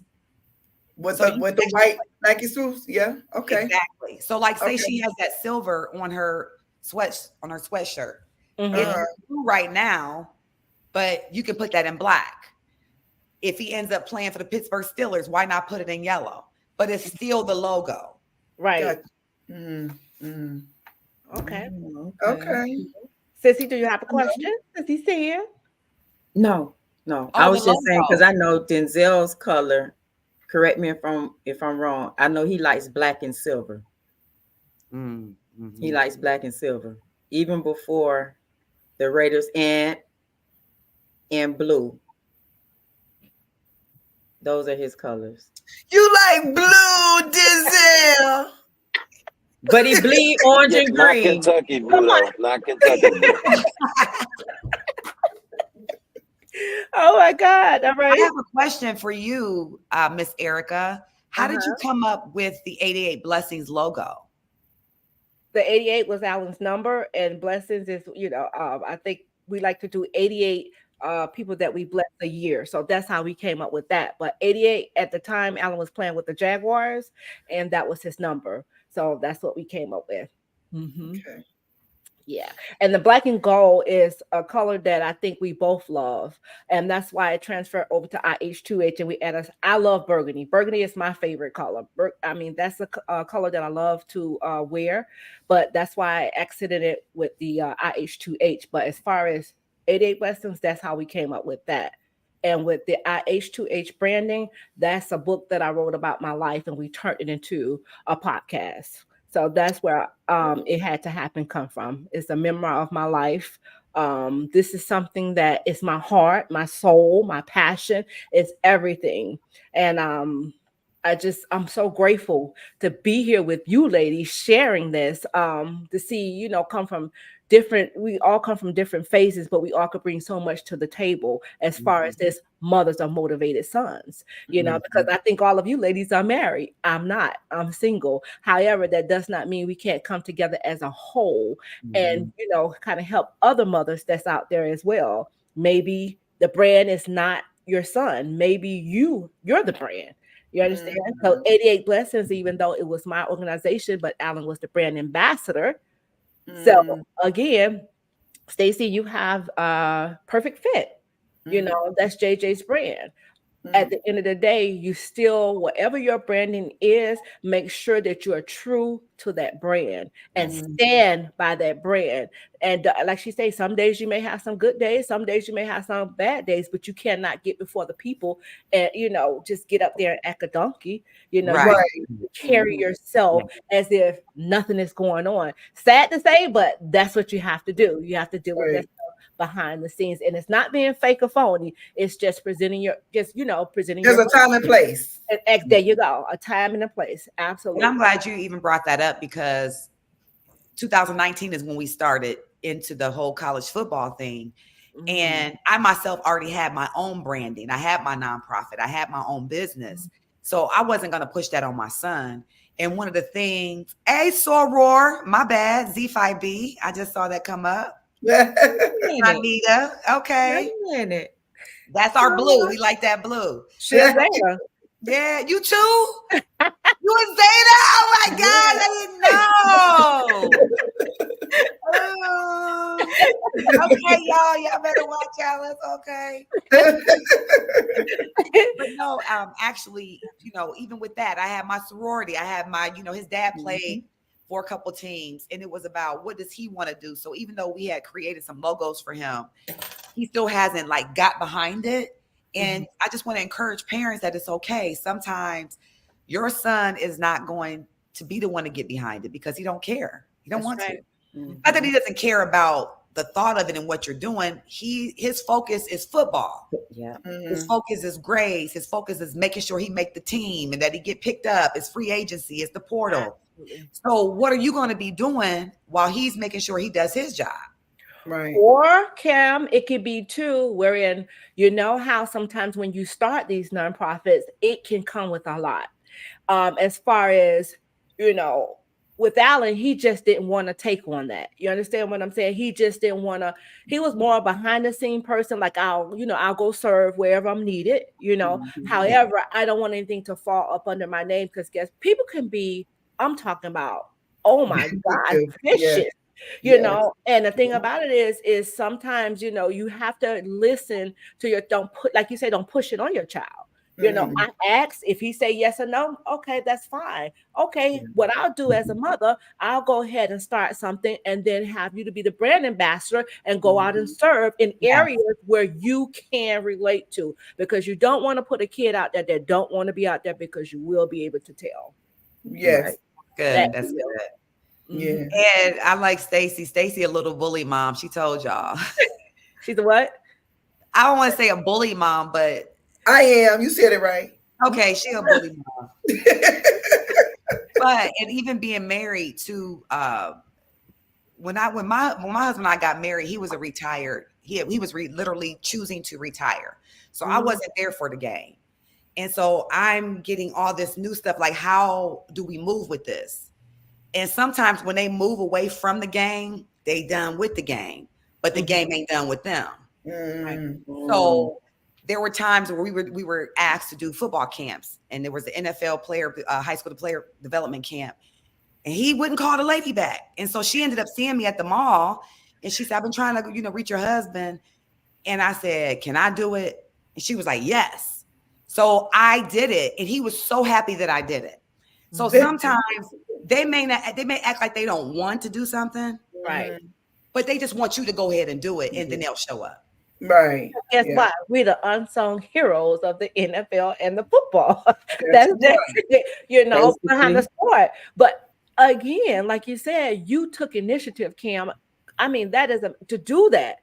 With the white Nike suits, yeah. Okay.
Exactly. So like say she has that silver on her sweatshirt. It's blue right now, but you can put that in black. If he ends up playing for the Pittsburgh Steelers, why not put it in yellow? But it's still the logo.
Right. Okay. Sissy, do you have a question? Sissy said.
No. I was just saying because I know Denzel's color. Correct me if I'm wrong. I know he likes black and silver. He likes black and silver, even before the Raiders and blue. Those are his colors.
You like blue, Denzel.
But he bleed orange and
Not
green.
Kentucky blue, though. Not Kentucky blue.
Oh my God. All right.
I have a question for you, Miss Erica. How did you come up with the 88 Blessings logo?
The 88 was Alan's number, and Blessings is, I think we like to do 88 people that we bless a year. So that's how we came up with that. But 88 at the time, Alan was playing with the Jaguars, and that was his number. So that's what we came up with.
Okay.
Yeah. And the black and gold is a color that I think we both love. And that's why it transferred over to IH2H and we add I love burgundy. Burgundy is my favorite color. I mean, that's a color that I love to wear, but that's why I exited it with the IH2H. But as far as 88 Blessings, that's how we came up with that. And with the IH2H branding, that's a book that I wrote about my life and we turned it into a podcast. So that's where it had to happen come from. It's a memoir of my life. This is something that is my heart, my soul, my passion. It's everything. And I'm so grateful to be here with you ladies sharing this, to see, come from we all come from different phases, but we all could bring so much to the table as far as this mothers of motivated sons, because I think all of you ladies are married. I'm not, I'm single. However, that does not mean we can't come together as a whole and, kind of help other mothers that's out there as well. Maybe the brand is not your son. Maybe you're the brand. You understand? So 88 Blessings, even though it was my organization, but Alan was the brand ambassador. So again, Stacey, you have a perfect fit. That's JJ's brand. At the end of the day, you still, whatever your branding is, make sure that you are true to that brand and stand by that brand. And like she says, some days you may have some good days, some days you may have some bad days, but you cannot get before the people and, just get up there and act a donkey. You carry yourself as if nothing is going on. Sad to say, but that's what you have to do. You have to deal with that behind the scenes, and it's not being fake or phony. It's just presenting presenting.
There's a time and place.
And there you go, a time and a place. Absolutely.
And I'm glad you even brought that up because 2019 is when we started into the whole college football thing. And I myself already had my own branding. I had my nonprofit. I had my own business. So I wasn't going to push that on my son. And one of the things, Soror, my bad, Z5B. I just saw that come up. Anita, okay. That's our blue. We like that blue. Yeah, you too? You and Zeta? Oh my God, I didn't know. Okay, y'all better watch out. That's okay. But no, actually, even with that, I had my sorority. I had my, his dad played for a couple teams, and it was about what does he want to do. So even though we had created some logos for him, he still hasn't got behind it. And I just want to encourage parents that it's okay. Sometimes your son is not going to be the one to get behind it because he don't care. He don't want to. Not that he doesn't care about the thought of it and what you're doing. His focus is football.
Yeah.
His focus is grades. His focus is making sure he make the team and that he get picked up. It's free agency. It's the portal. So what are you going to be doing while he's making sure he does his job?
Right.
Or Cam, it could be too, wherein how sometimes when you start these nonprofits, it can come with a lot. As far as, with Alan, he just didn't want to take on that. You understand what I'm saying? He just didn't want to. He was more a behind the scene person. Like I'll go serve wherever I'm needed. However, I don't want anything to fall up under my name because people can be. I'm talking about. Oh my God, vicious. And the thing about it is sometimes you have to listen to don't push it on your child. I ask if he say yes or no. Okay, that's fine. Okay, what I'll do as a mother, I'll go ahead and start something and then have you to be the brand ambassador and go out and serve in areas where you can relate to, because you don't want to put a kid out there that don't want to be out there, because you will be able to tell.
Yes.
Right. Good. That's good.
Yeah.
And I like Stacey. Stacey, a little bully mom. She told y'all.
She's a what?
I don't want to say a bully mom, but
I am. You said it right.
Okay, she a bully mom. And even being married to when my husband and I got married, he was a retired. He was literally choosing to retire. So I wasn't there for the game. And so I'm getting all this new stuff, like how do we move with this? And sometimes when they move away from the game, they done with the game, but the game ain't done with them. So there were times where we were asked to do football camps, and there was the NFL player, high school player development camp, and he wouldn't call the lady back. And so she ended up seeing me at the mall, and she said, "I've been trying to, reach your husband." And I said, "Can I do it?" And she was like, "Yes." So I did it, and he was so happy that I did it. So sometimes they may act like they don't want to do something,
Right.
but they just want you to go ahead and do it, and then they'll show up.
Right.
Guess what? We're the unsung heroes of the NFL and the football. That's behind the sport. But again, like you said, you took initiative, Cam. I mean, that is to do that.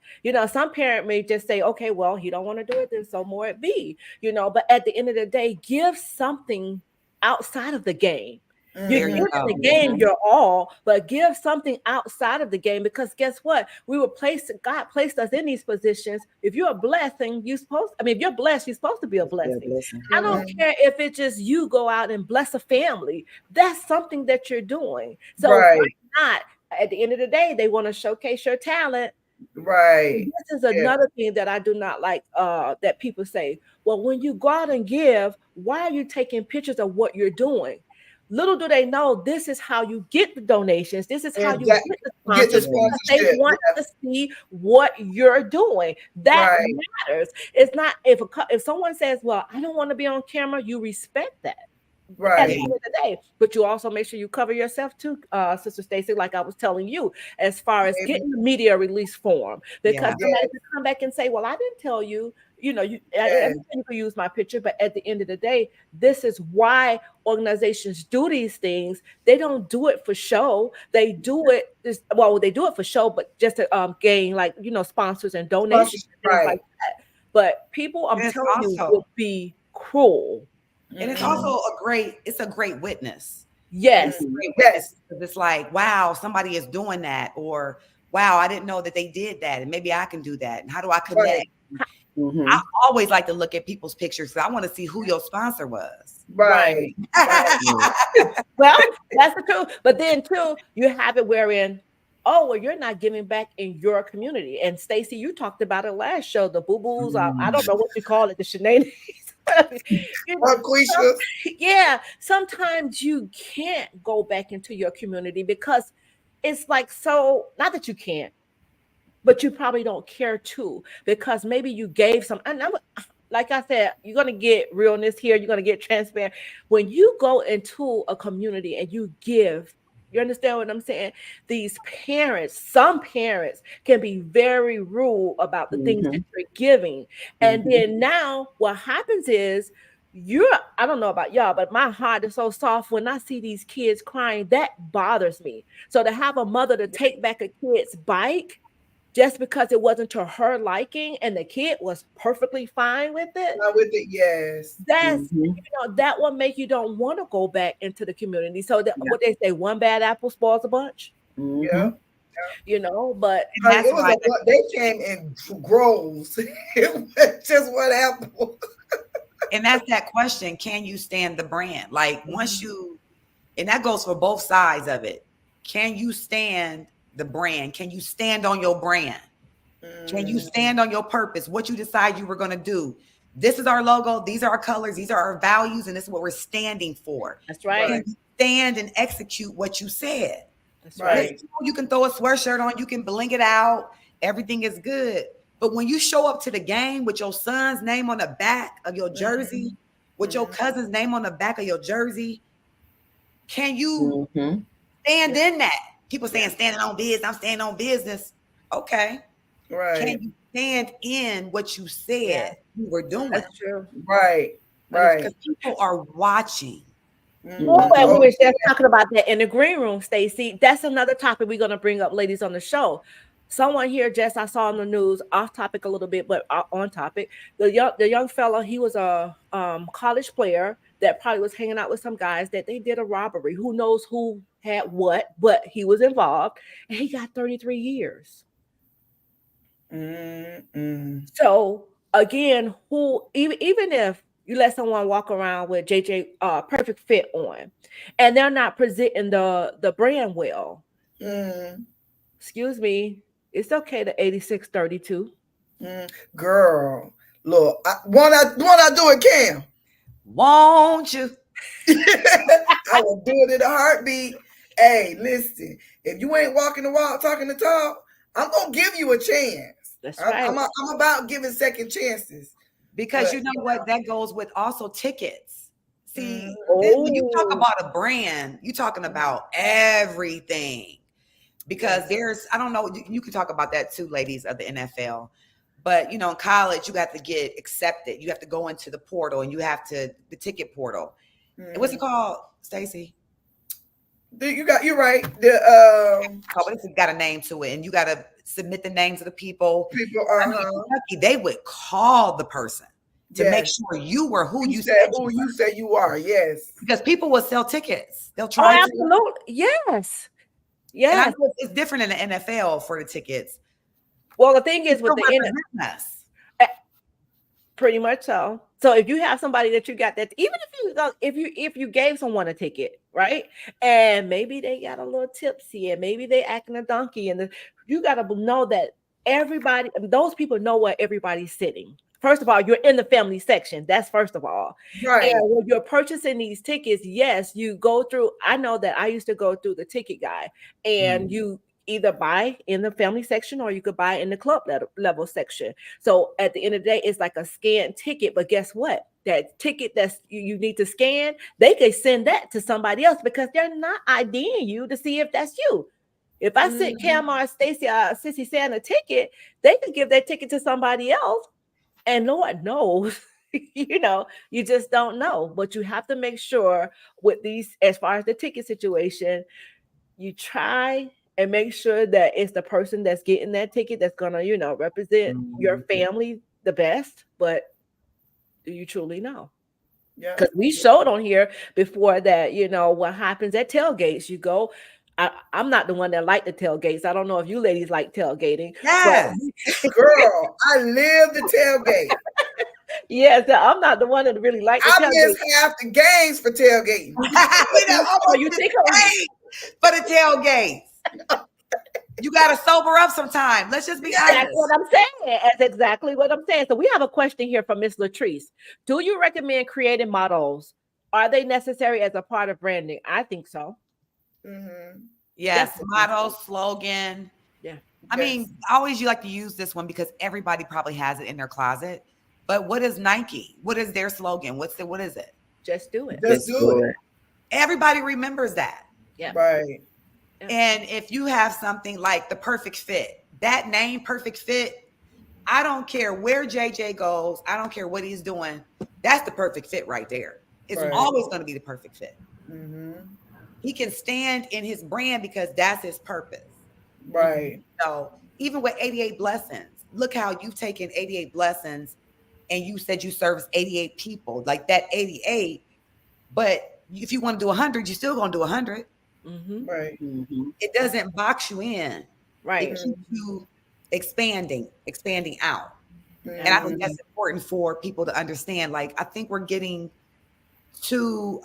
Some parent may just say, okay, well, he don't want to do it, then so more it be. But at the end of the day, give something outside of the game. You give the game your all, but give something outside of the game, because guess what? God placed us in these positions. If you're a blessing, if you're blessed, you're supposed to be a blessing. I don't care if it's just you go out and bless a family. That's something that you're doing. So why not? At the end of the day, they want to showcase your talent.
Right.
This is another thing that I do not like, that people say, well, when you go out and give, why are you taking pictures of what you're doing? Little do they know, this is how you get the donations. This is how you get the sponsorship. They want to see what you're doing. That matters. It's not if someone says, well, I don't want to be on camera, you respect that. At the end of the day, but you also make sure you cover yourself too, Sister Stacey, like I was telling you, as far as getting the media release form, because somebody can come back and say, well, I didn't tell you, you can use my picture, but at the end of the day, this is why organizations do these things. They don't do it for show. They do it they do it for show, but just to gain sponsors and donations and things like that. But people, I'm telling you, will be cruel.
And it's also a great witness.
Yes.
It's a great witness. It's like, wow, somebody is doing that, or wow, I didn't know that they did that, and maybe I can do that. And how do I connect? I always like to look at people's pictures because I want to see who your sponsor was.
Right.
Well, that's the truth. But then too, you have it wherein, you're not giving back in your community. And Stacey, you talked about it last show, the boo-boos. I don't know what you call it, the shenanigans. Sometimes you can't go back into your community because it's like, so not that you can't, but you probably don't care to, because maybe you gave some, and like I said, you're going to get realness here, you're going to get transparent. When you go into a community and you give, you understand what I'm saying? Some parents can be very rude about the things that you're giving. And then now what happens is I don't know about y'all, but my heart is so soft when I see these kids crying. That bothers me. So to have a mother to take back a kid's bike just because it wasn't to her liking and the kid was perfectly fine with it.
Yes.
That's that will make you don't want to go back into the community. So what they say, one bad apple spoils a bunch.
Yeah.
But
it was they came in groves. It was just one apple.
And that's that question: can you stand the brand? Like and that goes for both sides of it. Can you stand the brand? Can you stand on your brand? Can you stand on your purpose? What you decide you were going to do? This is our logo. These are our colors. These are our values. And this is what we're standing for.
That's right.
Can you stand and execute what you said?
That's right.
You can throw a sweatshirt on. You can bling it out. Everything is good. But when you show up to the game with your son's name on the back of your jersey, with your cousin's name on the back of your jersey, can you stand in that? People saying standing on business. I'm standing on business. Okay.
Right.
Can you stand in what you said you were doing?
That's true.
Right.
Because people are watching.
And we were just talking about that in the green room, Stacey. That's another topic we're going to bring up, ladies, on the show. Someone here, Jess, I saw on the news, off topic a little bit, but on topic. The young fella, he was a college player that probably was hanging out with some guys that they did a robbery. Who knows who had what, but he was involved, and he got 33 years. So again, even if you let someone walk around with JJ Perfect Fit on, and they're not presenting the brand well, excuse me, it's okay to 8632.
Girl, look, won't I do it, Cam?
Won't you?
I will do it in a heartbeat. Hey, listen, if you ain't walking the walk, talking the talk, I'm gonna give you a chance.
That's right.
I'm about giving second chances.
Because
But,
you know what? That goes with also tickets. See,
Oh.
when you talk about a brand, you're talking about everything. Because there's, I don't know, you can talk about that too, ladies of the NFL. But, you know, in college, you have to get accepted. You have to go into the portal and you have to, the ticket portal. What's it called, Stacey?
You're right.
But it's got a name to it, and you got to submit the names of the people.
I mean,
Kentucky, they would call the person to make sure you were who you said
you say you are. Yes,
because people will sell tickets. They'll try.
Oh, absolutely. Yes.
And I know it's different in the NFL for the tickets.
Well, the thing is with the NFL, pretty much so. So if you have somebody that you got that, even if you gave someone a ticket, right, and maybe they got a little tipsy and maybe they acting a donkey, and you got to know that everybody, those people know where everybody's sitting. First of all, you're in the family section. That's first of all.
Right.
And when you're purchasing these tickets, yes, you go through. I know that I used to go through the ticket guy, and you either buy in the family section or you could buy in the club level section. So at the end of the day, it's like a scanned ticket. But guess what? That ticket that's you need to scan, they could send that to somebody else because they're not IDing you to see if that's you. If I sent Cam or Stacey Sissy Sandra a ticket, they could give that ticket to somebody else. And Lord knows, you just don't know. But you have to make sure with these, as far as the ticket situation, you try and make sure that it's the person that's getting that ticket that's going to, represent your family the best. But do you truly know?
Yeah.
Because we showed on here before that, what happens at tailgates. You go, I'm not the one that like the tailgates. I don't know if you ladies like tailgating.
Yes.
Girl, I live the tailgate.
Yes, I'm not the one that really like the tailgate.
I miss half the games for tailgating.
You think for the tailgates. You got to sober up sometime. Let's just be honest.
That's what I'm saying. That's exactly what I'm saying. So we have a question here from Miss Latrice. Do you recommend creating mottos? Are they necessary as a part of branding? I think so.
Yes, motto, slogan.
Yeah.
I mean, always you like to use this one because everybody probably has it in their closet. But what is Nike? What is their slogan? What is it?
Just do it.
Just do it.
Everybody remembers that.
Yeah.
Right.
And if you have something like the perfect fit, that name perfect fit, I don't care where JJ goes. I don't care what he's doing. That's the perfect fit right there. It's always going to be the perfect fit. He can stand in his brand because that's his purpose.
Right.
So even with 88 blessings, look how you've taken 88 blessings and you said you service 88 people, like that 88. But if you want to do 100, you're still going to do 100.
Right.
It doesn't box you in.
Right.
It keeps you expanding out. And I think that's important for people to understand. Like, I think we're getting too,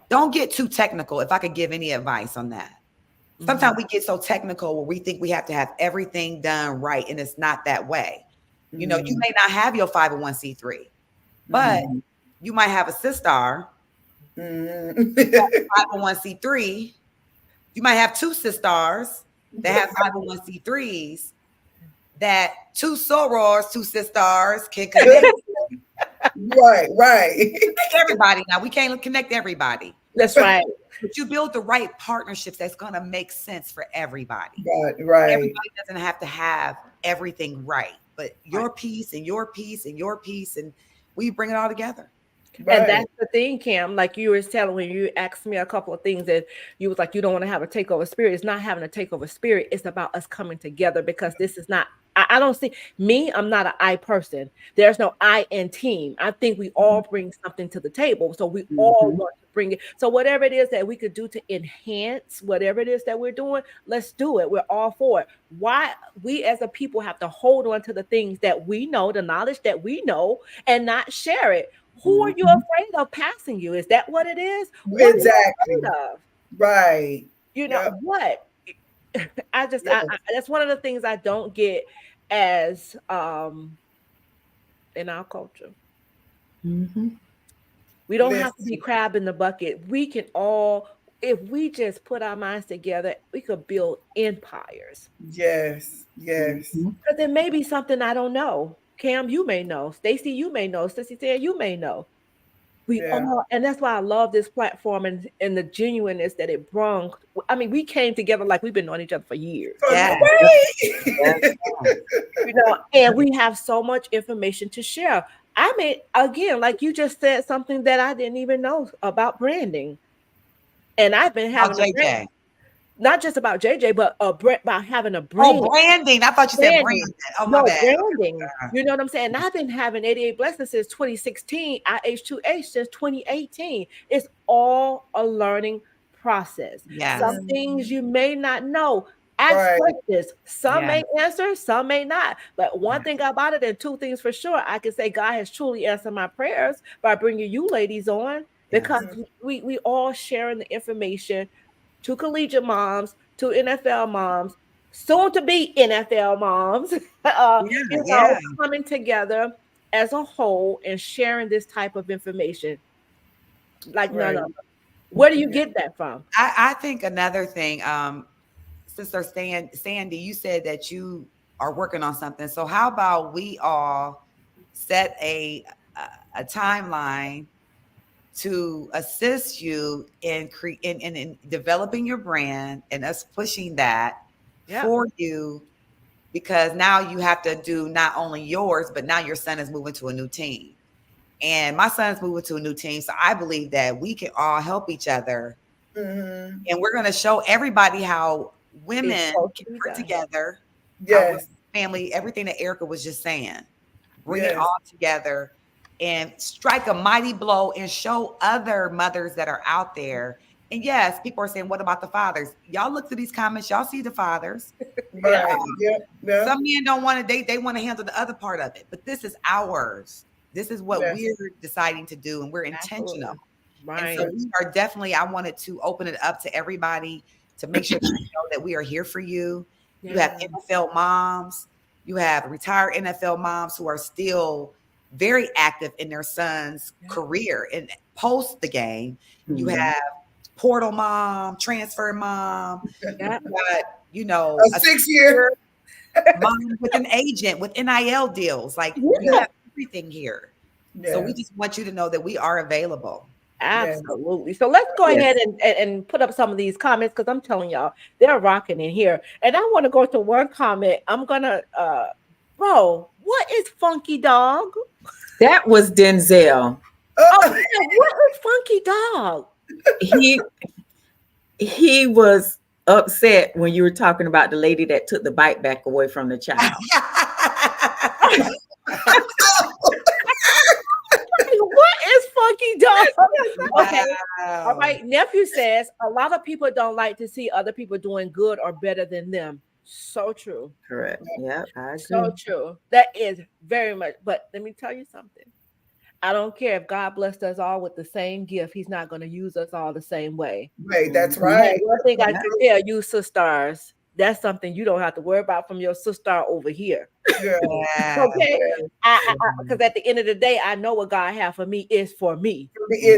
don't get too technical. If I could give any advice on that. Sometimes we get so technical where we think we have to have everything done right. And it's not that way. You know, you may not have your 501c3, but you might have a sister 501c3. You might have two sisters that have 501c3s that two sorors, two sisters can connect.
Right.
Connect everybody. Now we can't connect everybody.
That's right.
But you build the right partnerships that's going to make sense for everybody.
Right.
Everybody doesn't have to have everything right, but your piece and your piece and your piece, and we bring it all together.
Right.
And that's the thing, Cam, like you were telling when you asked me a couple of things that you was like, you don't want to have a takeover spirit. It's not having a takeover spirit. It's about us coming together because this is not, I don't see me. I'm not an I person. There's no I in team. I think we all bring something to the table. So we all want to bring it. So whatever it is that we could do to enhance whatever it is that we're doing, let's do it. We're all for it. Why we as a people have to hold on to the things that we know, the knowledge that we know, and not share it. Who are you afraid of passing you? Is that what it is? What
exactly.
are you afraid of?
Right.
You know what? I that's one of the things I don't get as in our culture.
Mm-hmm.
We don't have to be crab in the bucket. We can all, if we just put our minds together, we could build empires.
Yes, yes.
Mm-hmm.
Because there may be something I don't know. Cam, you may know. Stacey, you may know. Stacey said, you may know. We
Yeah.
all, and that's why I love this platform and the genuineness that it brought. I mean, we came together like we've been knowing each other for years.
Yeah.
Right.
And we have so much information to share. I mean, again, like you just said something that I didn't even know about branding. And I've been
Oh,
having a brand,
JJ.
not just about JJ, but about having a
Oh,
brand.
branding. I thought you said
Branding.
branding. Oh, my
No,
bad.
branding. You know what I'm saying? And I've been having 88 Blessings since 2016, IH2H since 2018. It's all a learning process.
Yes.
Some things you may not know. Ask
Right.
questions. Some
Yeah.
may answer, some may not. But one thing about it, and two things for sure, I can say God has truly answered my prayers by bringing you ladies on because we all sharing the information to collegiate moms, to NFL moms, soon to be NFL moms,
Yeah.
coming together as a whole and sharing this type of information like none
Right.
other. Where do you get that from?
I think another thing, Sister Sandy, you said that you are working on something. So how about we all set a timeline to assist you in developing your brand and us pushing that for you, because now you have to do not only yours, but now your son is moving to a new team. And my son's moving to a new team. So I believe that we can all help each other.
Mm-hmm.
And we're going to show everybody how women can put together how family, everything that Erica was just saying, bring it all together and strike a mighty blow and show other mothers that are out there. And yes, people are saying, what about the fathers? Y'all look through these comments, y'all see the fathers.
Right.
Some men don't want to, they want to handle the other part of it, but this is ours. This is what we're deciding to do, and we're intentional.
Right.
And so we are definitely, I wanted to open it up to everybody to make sure that you know that we are here for you. You have NFL moms, you have retired NFL moms who are still very active in their son's career and post the game. You have portal mom, transfer mom, you got, you know,
a 6-year
mom with an agent with NIL deals. Like you have everything here. So we just want you to know that we are available.
Absolutely. So let's go ahead and put up some of these comments because I'm telling y'all, they're rocking in here. And I want to go to one comment. I'm gonna bro, what is Funky Dog?
That was Denzel.
Oh, man, what is Funky Dog?
He was upset when you were talking about the lady that took the bike back away from the child.
What is Funky Dog? Okay. All right. Nephew says a lot of people don't like to see other people doing good or better than them. So true.
Correct. Yeah, I agree.
So true. That is very much. But let me tell you something. I don't care if God blessed us all with the same gift. He's not going to use us all the same way.
Right. That's right.
One thing I can tell you, sisters, that's something you don't have to worry about from your sister over here.
Yeah.
Okay. Because at the end of the day, I know what God has for me is for me.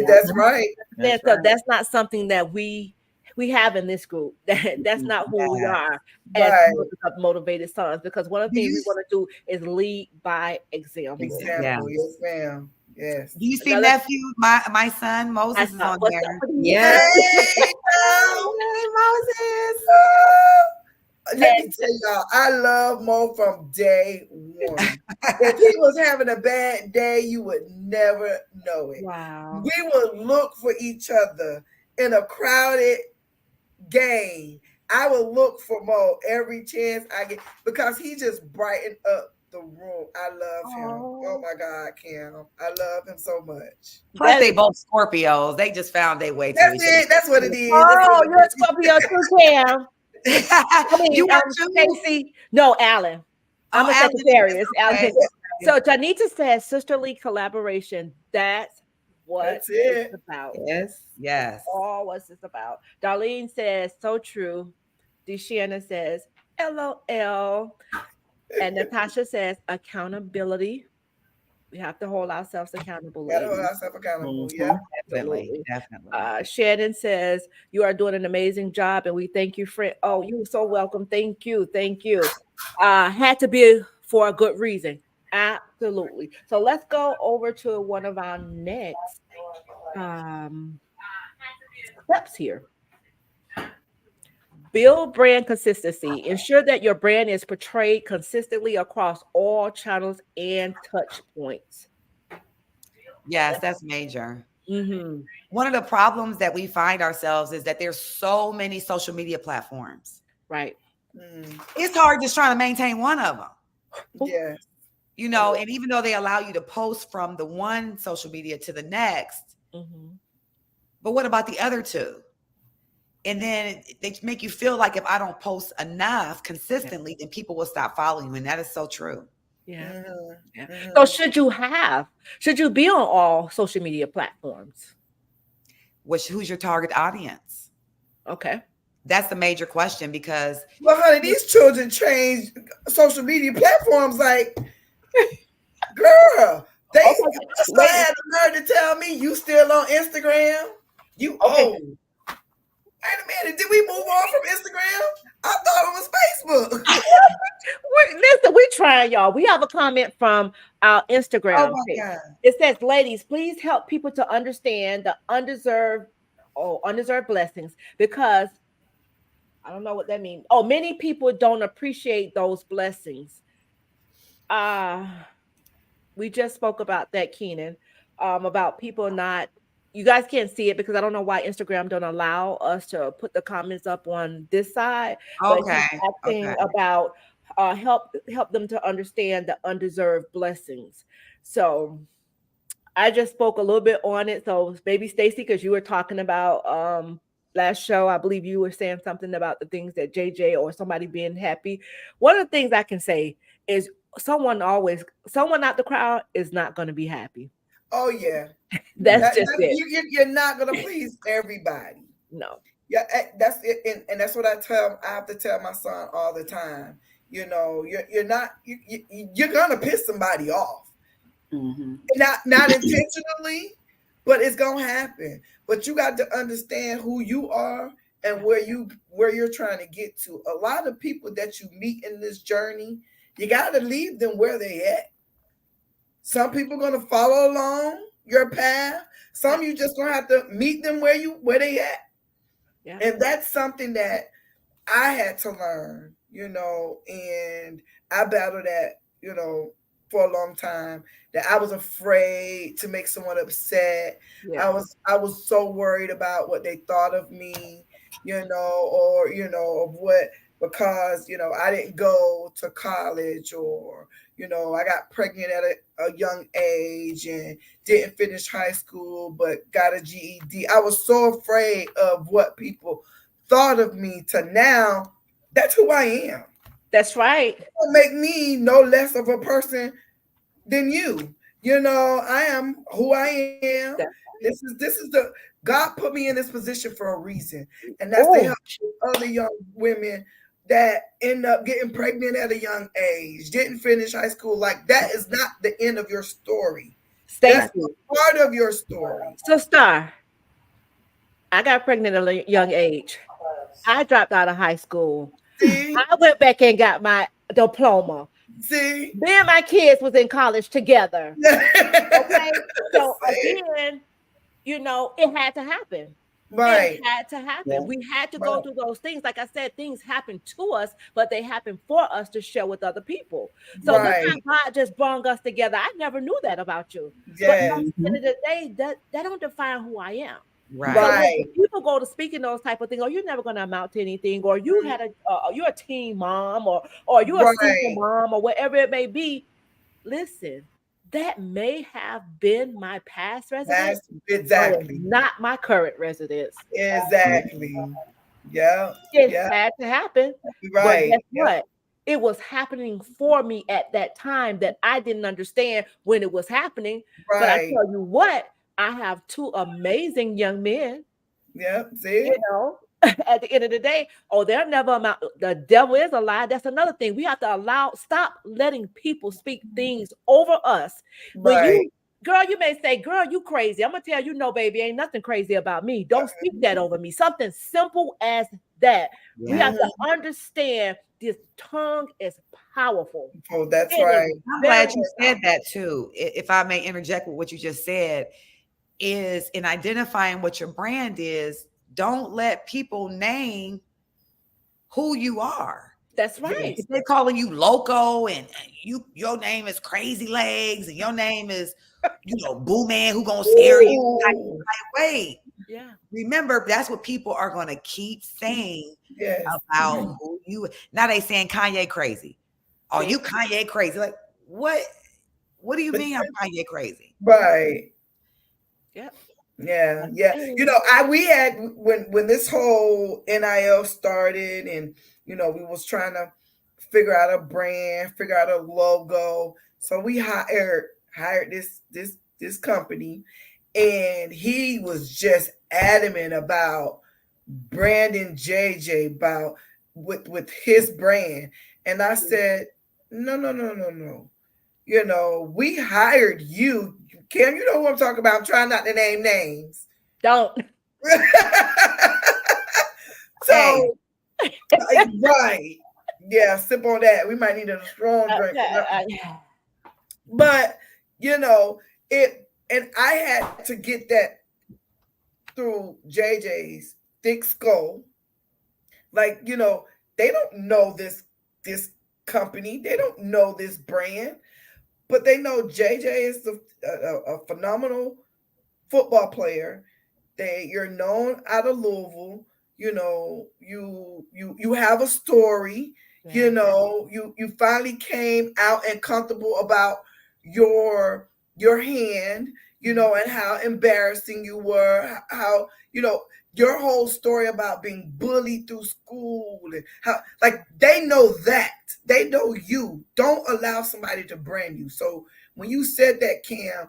That's right.
And so that's not something that we have in this group. That's not who we are as motivated sons. Because one of the things we want to do is lead by example.
Yes, ma'am. Yes.
Do you see nephew? My son Moses is on there.
Yes.
Hey,
Moses.
Let me tell y'all, I love Mo from day one. If he was having a bad day, you would never know it.
Wow.
We would look for each other in a crowded game. I would look for Mo every chance I get because he just brightened up the room. I love him. Oh my God, Cam. I love him so much.
Plus, they both Scorpios. They just found their way to
That's
each
it.
other.
That's what it is.
Oh, you're a Scorpio too, Cam. I mean,
you are too?
Stacey. No, Alan. I'm a Sagittarius. Okay. So Janita says sisterly collaboration. That's what it's about.
Yes. Yes.
All what's this about. Darlene says, so true. Deshanna says, LOL. And Natasha says accountability. We have to hold ourselves accountable,
Gotta hold
ladies.
ourselves accountable.
Mhm.
Yeah.
Definitely, definitely.
Shannon says you are doing an amazing job, and we thank you, friend. Oh, you're so welcome. Thank you, thank you. Had to be for a good reason. Absolutely. So let's go over to one of our next um, steps here. Build brand consistency. Ensure that your brand is portrayed consistently across all channels and touch points.
Yes, that's major.
Mm-hmm.
One of the problems that we find ourselves is that there's so many social media platforms.
Right.
It's hard just trying to maintain one of them.
Yes.
You know, and even though they allow you to post from the one social media to the next, but what about the other two? And then they make you feel like if I don't post enough consistently, then people will stop following you. And that is so true.
Yeah. So should you be on all social media platforms?
Who's your target audience?
Okay.
That's the major question because
well, honey, these children change social media platforms like girl. They had the nerve to tell me you still on Instagram. You old. Wait a minute, did we move on from Instagram? I thought it was Facebook.
Listen, we trying, y'all. We have a comment from our Instagram page.
God.
It says, ladies, please help people to understand the undeserved blessings because I don't know what that means. Oh, many people don't appreciate those blessings. We just spoke about that, Keenan, about people not. You guys can't see it because I don't know why Instagram don't allow us to put the comments up on this side. But he's asking about help them to understand the undeserved blessings. So I just spoke a little bit on it. So maybe Stacey, because you were talking about last show, I believe you were saying something about the things that JJ or somebody being happy. One of the things I can say is someone out the crowd is not going to be happy.
Oh yeah,
that's just it.
You're not gonna please everybody.
No.
Yeah, that's it, and that's what I have to tell my son all the time. You know, you're gonna piss somebody off, not intentionally, but it's gonna happen. But you got to understand who you are and where you're trying to get to. A lot of people that you meet in this journey, you got to leave them where they at. Some people are going to follow along your path. Some you just going to have to meet them where they at. Yeah. And that's something that I had to learn, and I battled that, for a long time, that I was afraid to make someone upset. Yeah. I was so worried about what they thought of me, or, of what, because, I didn't go to college, or, I got pregnant at a young age and didn't finish high school, but got a GED. I was so afraid of what people thought of me to now, that's who I am.
That's right.
It will make me no less of a person than you. I am who I am. This is the God put me in this position for a reason, and that's to help other young women that end up getting pregnant at a young age, didn't finish high school. Like, that is not the end of your story. That's part of your story.
So, Star, I got pregnant at a young age. I dropped out of high school. See? I went back and got my diploma.
See?
Me and my kids was in college together. Okay? So, again, it had to happen.
Right.
It had to happen. Yeah. We had to go through those things. Like I said, things happen to us, but they happen for us to share with other people. So God just brought us together. I never knew that about you. Yes. But at the end of the day, that don't define who I am.
Right.
So people go to speaking those type of things, or you're never going to amount to anything, or you had you're a teen mom, or you're a single mom, or whatever it may be. Listen. That may have been my past residence.
Exactly.
Not my current residence.
Exactly. Yeah.
It had to happen.
Right.
But guess what? It was happening for me at that time that I didn't understand when it was happening. Right. But I tell you what, I have two amazing young men.
Yeah. See?
at the end of the day, oh, they're never amount. The devil is a lie. That's another thing. We have to stop letting people speak things over us. When
Right.
girl, you may say, girl, you crazy. I'm gonna tell you, no, baby, ain't nothing crazy about me. Don't speak that over me. Something simple as that. We have to understand this tongue is powerful.
Oh, that's
It is
right.
I'm
very,
glad you
very
said that too. If I may interject with what you just said, is in identifying what your brand is, don't let people name who you are.
That's right.
If they're calling you loco and your name is Crazy Legs and your name is, Boo Man who gonna scare you. Wait.
Yeah.
Remember, that's what people are gonna keep saying
Yes.
about who you. Now they saying Kanye crazy. Oh, you Kanye crazy. Like, what? What do you mean I'm Kanye crazy?
Right.
Yep.
Yeah. We had when this whole NIL started, and we was trying to figure out a brand, figure out a logo. So we hired this company, and he was just adamant about branding JJ about with his brand. And I said, no. We hired you. Kim, you know who I'm talking about. I'm trying not to name names.
Don't.
So, right. Yeah, sip on that. We might need a strong drink. But, and I had to get that through JJ's thick skull. Like, they don't know this company. They don't know this brand. But they know JJ is a phenomenal football player. You're known out of Louisville. You have a story. You finally came out and comfortable about your hand. And how embarrassing you were. How your whole story about being bullied through school and how they know that. They know you. Don't allow somebody to brand you. So when you said that, Cam,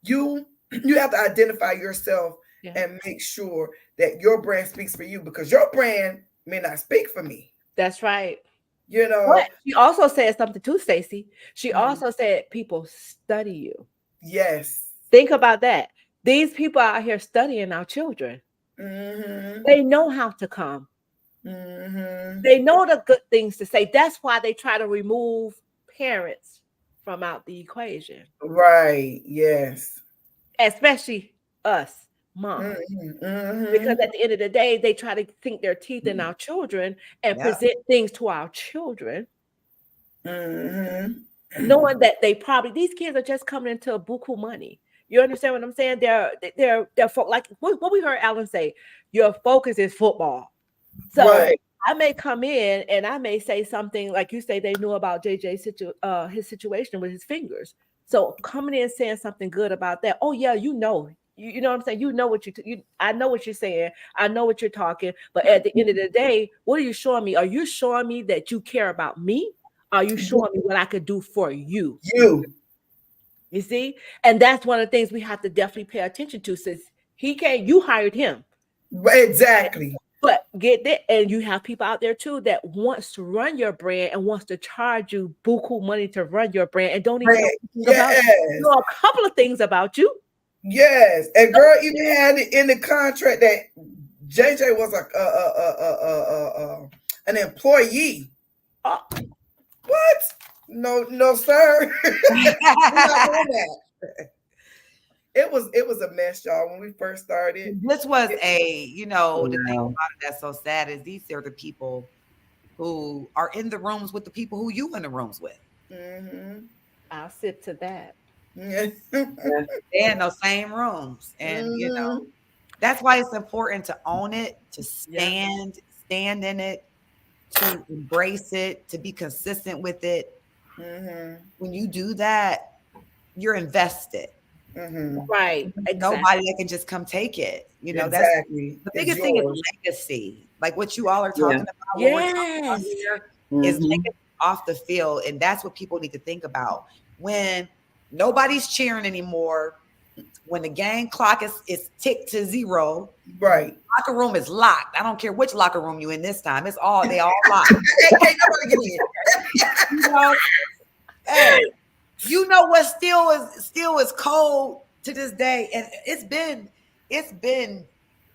you have to identify yourself and make sure that your brand speaks for you, because your brand may not speak for me.
That's right. But she also said something too, Stacey. She also said people study you.
Yes.
Think about that. These people out here studying our children.
Mm-hmm.
They know how to come.
Mm-hmm.
They know the good things to say. That's why they try to remove parents from out the equation.
Right. Yes.
Especially us, moms.
Mm-hmm.
Because at the end of the day, they try to sink their teeth in our children and present things to our children.
Mm-hmm.
Knowing that these kids are just coming into a buku money. You understand what I'm saying? They're like what we heard Alan say, your focus is football. So I may come in and I may say something like you say they knew about JJ's his situation with his fingers. So coming in saying something good about that. Oh yeah, you know what I'm saying? You know what I know what you're saying. I know what you're talking. But at the end of the day, what are you showing me? Are you showing me that you care about me? Are you showing me what I could do for you? You see? And that's one of the things we have to definitely pay attention to, since you hired him.
Exactly.
But get that, and you have people out there too that wants to run your brand and wants to charge you buku money to run your brand and don't even know about you. Know a couple of things about you.
Yes, and girl even had it in the contract that JJ was an employee. What? No, sir. We're not doing that. It was a mess, y'all, when we first started.
This was the thing about it that's so sad is these are the people who are in the rooms with the people who you in the rooms with.
Mm-hmm.
I'll sit to that.
They're in those same rooms. And that's why it's important to own it, to stand in it, to embrace it, to be consistent with it.
Mm-hmm.
When you do that, you're invested.
Mm-hmm.
Right. Exactly.
Nobody that can just come take it. That's the biggest thing is legacy. Like what you all are talking about. What we're talking about here is legacy off the field. And that's what people need to think about. When nobody's cheering anymore, When the game clock is ticked to 0,
Right.
locker room is locked. I don't care which locker room you in this time. They all locked.
Can't nobody get in.
You know, hey, you know what still is cold to this day, and it's been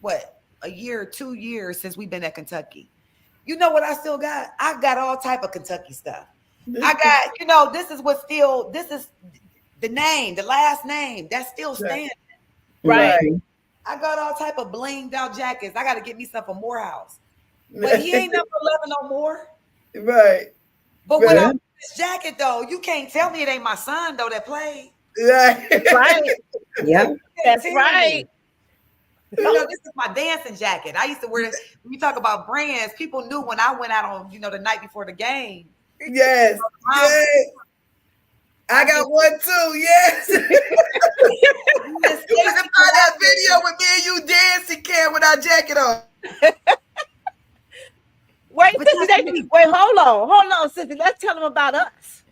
what, a year, 2 years since we've been at Kentucky. You know what I still got? I got all type of Kentucky stuff. I got, this is the name, the last name that still stands.
Right.
I got all type of blinged out jackets. I got to get me some from Morehouse, but he ain't number 11 no more.
Right.
But when I wear this jacket though, you can't tell me it ain't my son though that played.
Right.
Yeah.
That's right.
This is my dancing jacket. I used to wear this. When you talk about brands, people knew when I went out on, the night before the game.
Yes. Yes. I got one too. Yes. You can find that video with me and you dancing, Cam, with our jacket on.
Wait, hold on, Sissy. Let's tell them about us.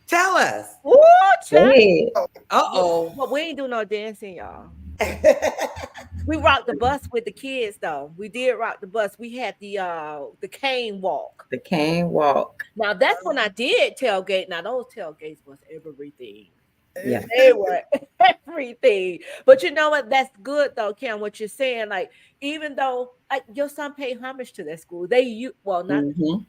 Tell us.
Hey.
Well, we ain't do no dancing, y'all. We rocked the bus with the kids, though. We did rock the bus. We had the cane walk.
The cane walk.
Now that's when I did tailgate. Now those tailgates was everything.
Yeah.
They were everything. But you know what? That's good though, Kim. What you're saying, like, even though like your son paid homage to that school, they used him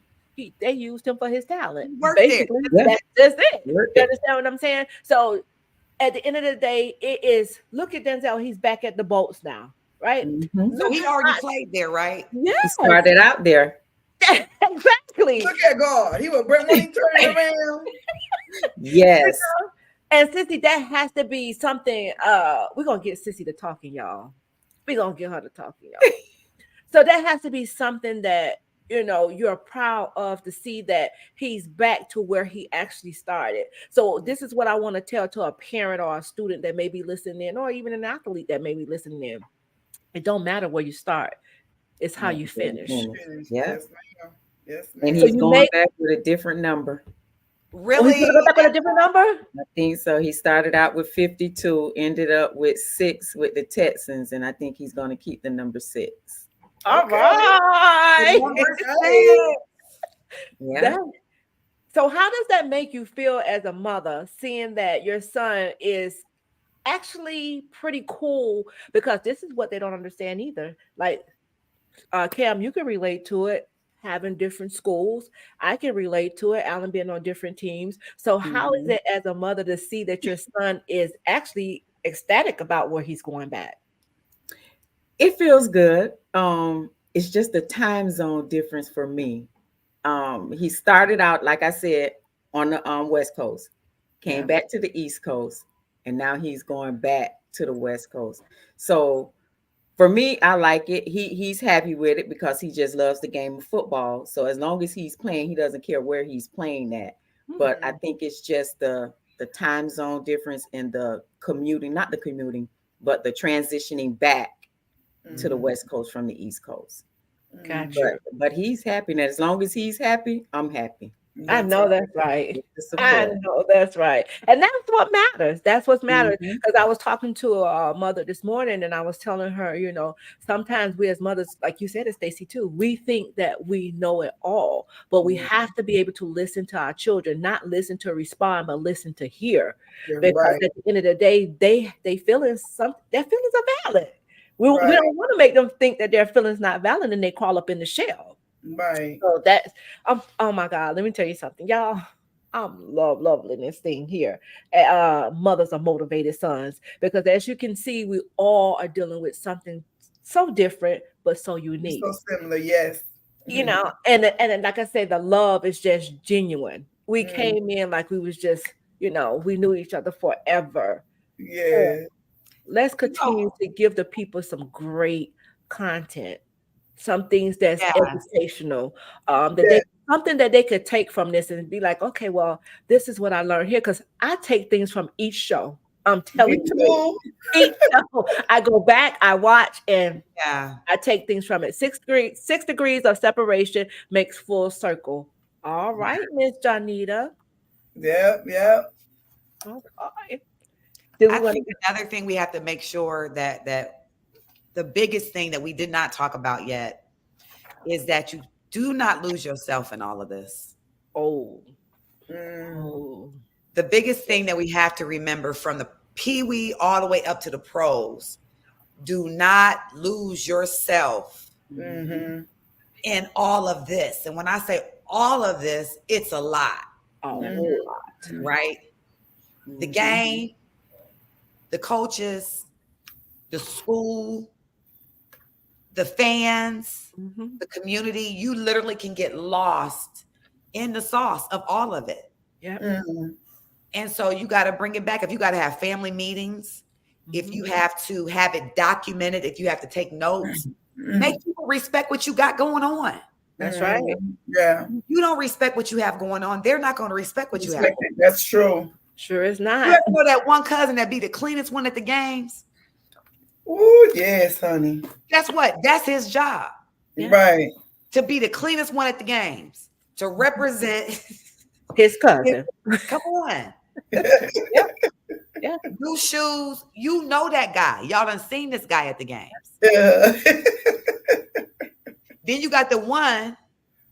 for his talent. Basically, that's it. You understand what I'm saying? So at the end of the day, it is look at Denzel. He's back at the Bolts now, right?
So he already played there, right?
Yeah,
he started out there.
Exactly.
Look at God. He was when he turned around.
Yes.
And Sissy, that has to be something. We're gonna get Sissy to talking, y'all. We're gonna get her to talking, y'all. So that has to be something that you're proud of, to see that he's back to where he actually started. So this is what I want to tell to a parent or a student that may be listening in, or even an athlete that may be listening in. It don't matter where you start; it's how you finish.
Yeah.
Yes,
and he's going back with a different number.
Really?
He's going back with a different number?
I think so. He started out with 52, ended up with 6 with the Texans, and I think he's going to keep the number 6.
All right.
Yeah.
So how does that make you feel as a mother, seeing that your son is actually pretty cool? Because this is what they don't understand either. Like, Cam, you can relate to it, having different schools. I can relate to it, Alan being on different teams. So how is it as a mother to see that your son is actually ecstatic about where he's going back?
It feels good. It's just the time zone difference for me. He started out, like I said, on the West Coast, came back to the East Coast, and now he's going back to the West Coast. So for me, I like it. He's happy with it because he just loves the game of football. So as long as he's playing, he doesn't care where he's playing at. But I think it's just the time zone difference in the commuting, not the commuting, but the transitioning back to the West Coast from the East Coast.
Gotcha.
But he's happy, and as long as he's happy, I'm happy.
I know that's right. I know that's right. And that's what matters. That's what matters. Because I was talking to a mother this morning, and I was telling her, sometimes we as mothers, like you said, Stacey too, we think that we know it all, but we have to be able to listen to our children, not listen to respond, but listen to hear. Because at the end of the day, they feelings, their feelings are valid. We don't want to make them think that their feelings not valid and they crawl up in the shell.
Right.
So that's oh my God, let me tell you something, y'all. I'm loving this thing here. Mothers are motivated sons, because as you can see, we all are dealing with something so different but so unique.
So similar, yes.
And like I said, the love is just genuine. We came in like we was just, we knew each other forever.
Yeah.
Let's continue to give the people some great content, some things that's educational, something that they could take from this and be like, okay, well, this is what I learned here. Because I take things from each show. I'm telling you, each show. I go back, I watch, and I take things from it. 6 degrees of separation makes full circle. All right, Miss Janita.
Yep.
Okay.
I think another thing we have to make sure that the biggest thing that we did not talk about yet is that you do not lose yourself in all of this.
Oh.
The biggest thing that we have to remember from the peewee all the way up to the pros, do not lose yourself in all of this. And when I say all of this, it's a lot.
A whole lot.
Right? The game, the coaches, the school, the fans, the community, you literally can get lost in the sauce of all of it.
Yeah.
And so you got to bring it back. If you got to have family meetings, if you have to have it documented, if you have to take notes, make people respect what you got going on.
That's right.
Yeah.
You don't respect what you have going on, they're not going to respect what you have.
That's true.
Sure is not.
You ever know that one cousin that be the cleanest one at the games?
Oh, yes, honey.
Guess what? That's his job.
Right.
To be the cleanest one at the games, to represent
his cousin.
Come on.
Yeah.
New shoes. You know that guy. Y'all done seen this guy at the games.
Yeah.
Then you got the one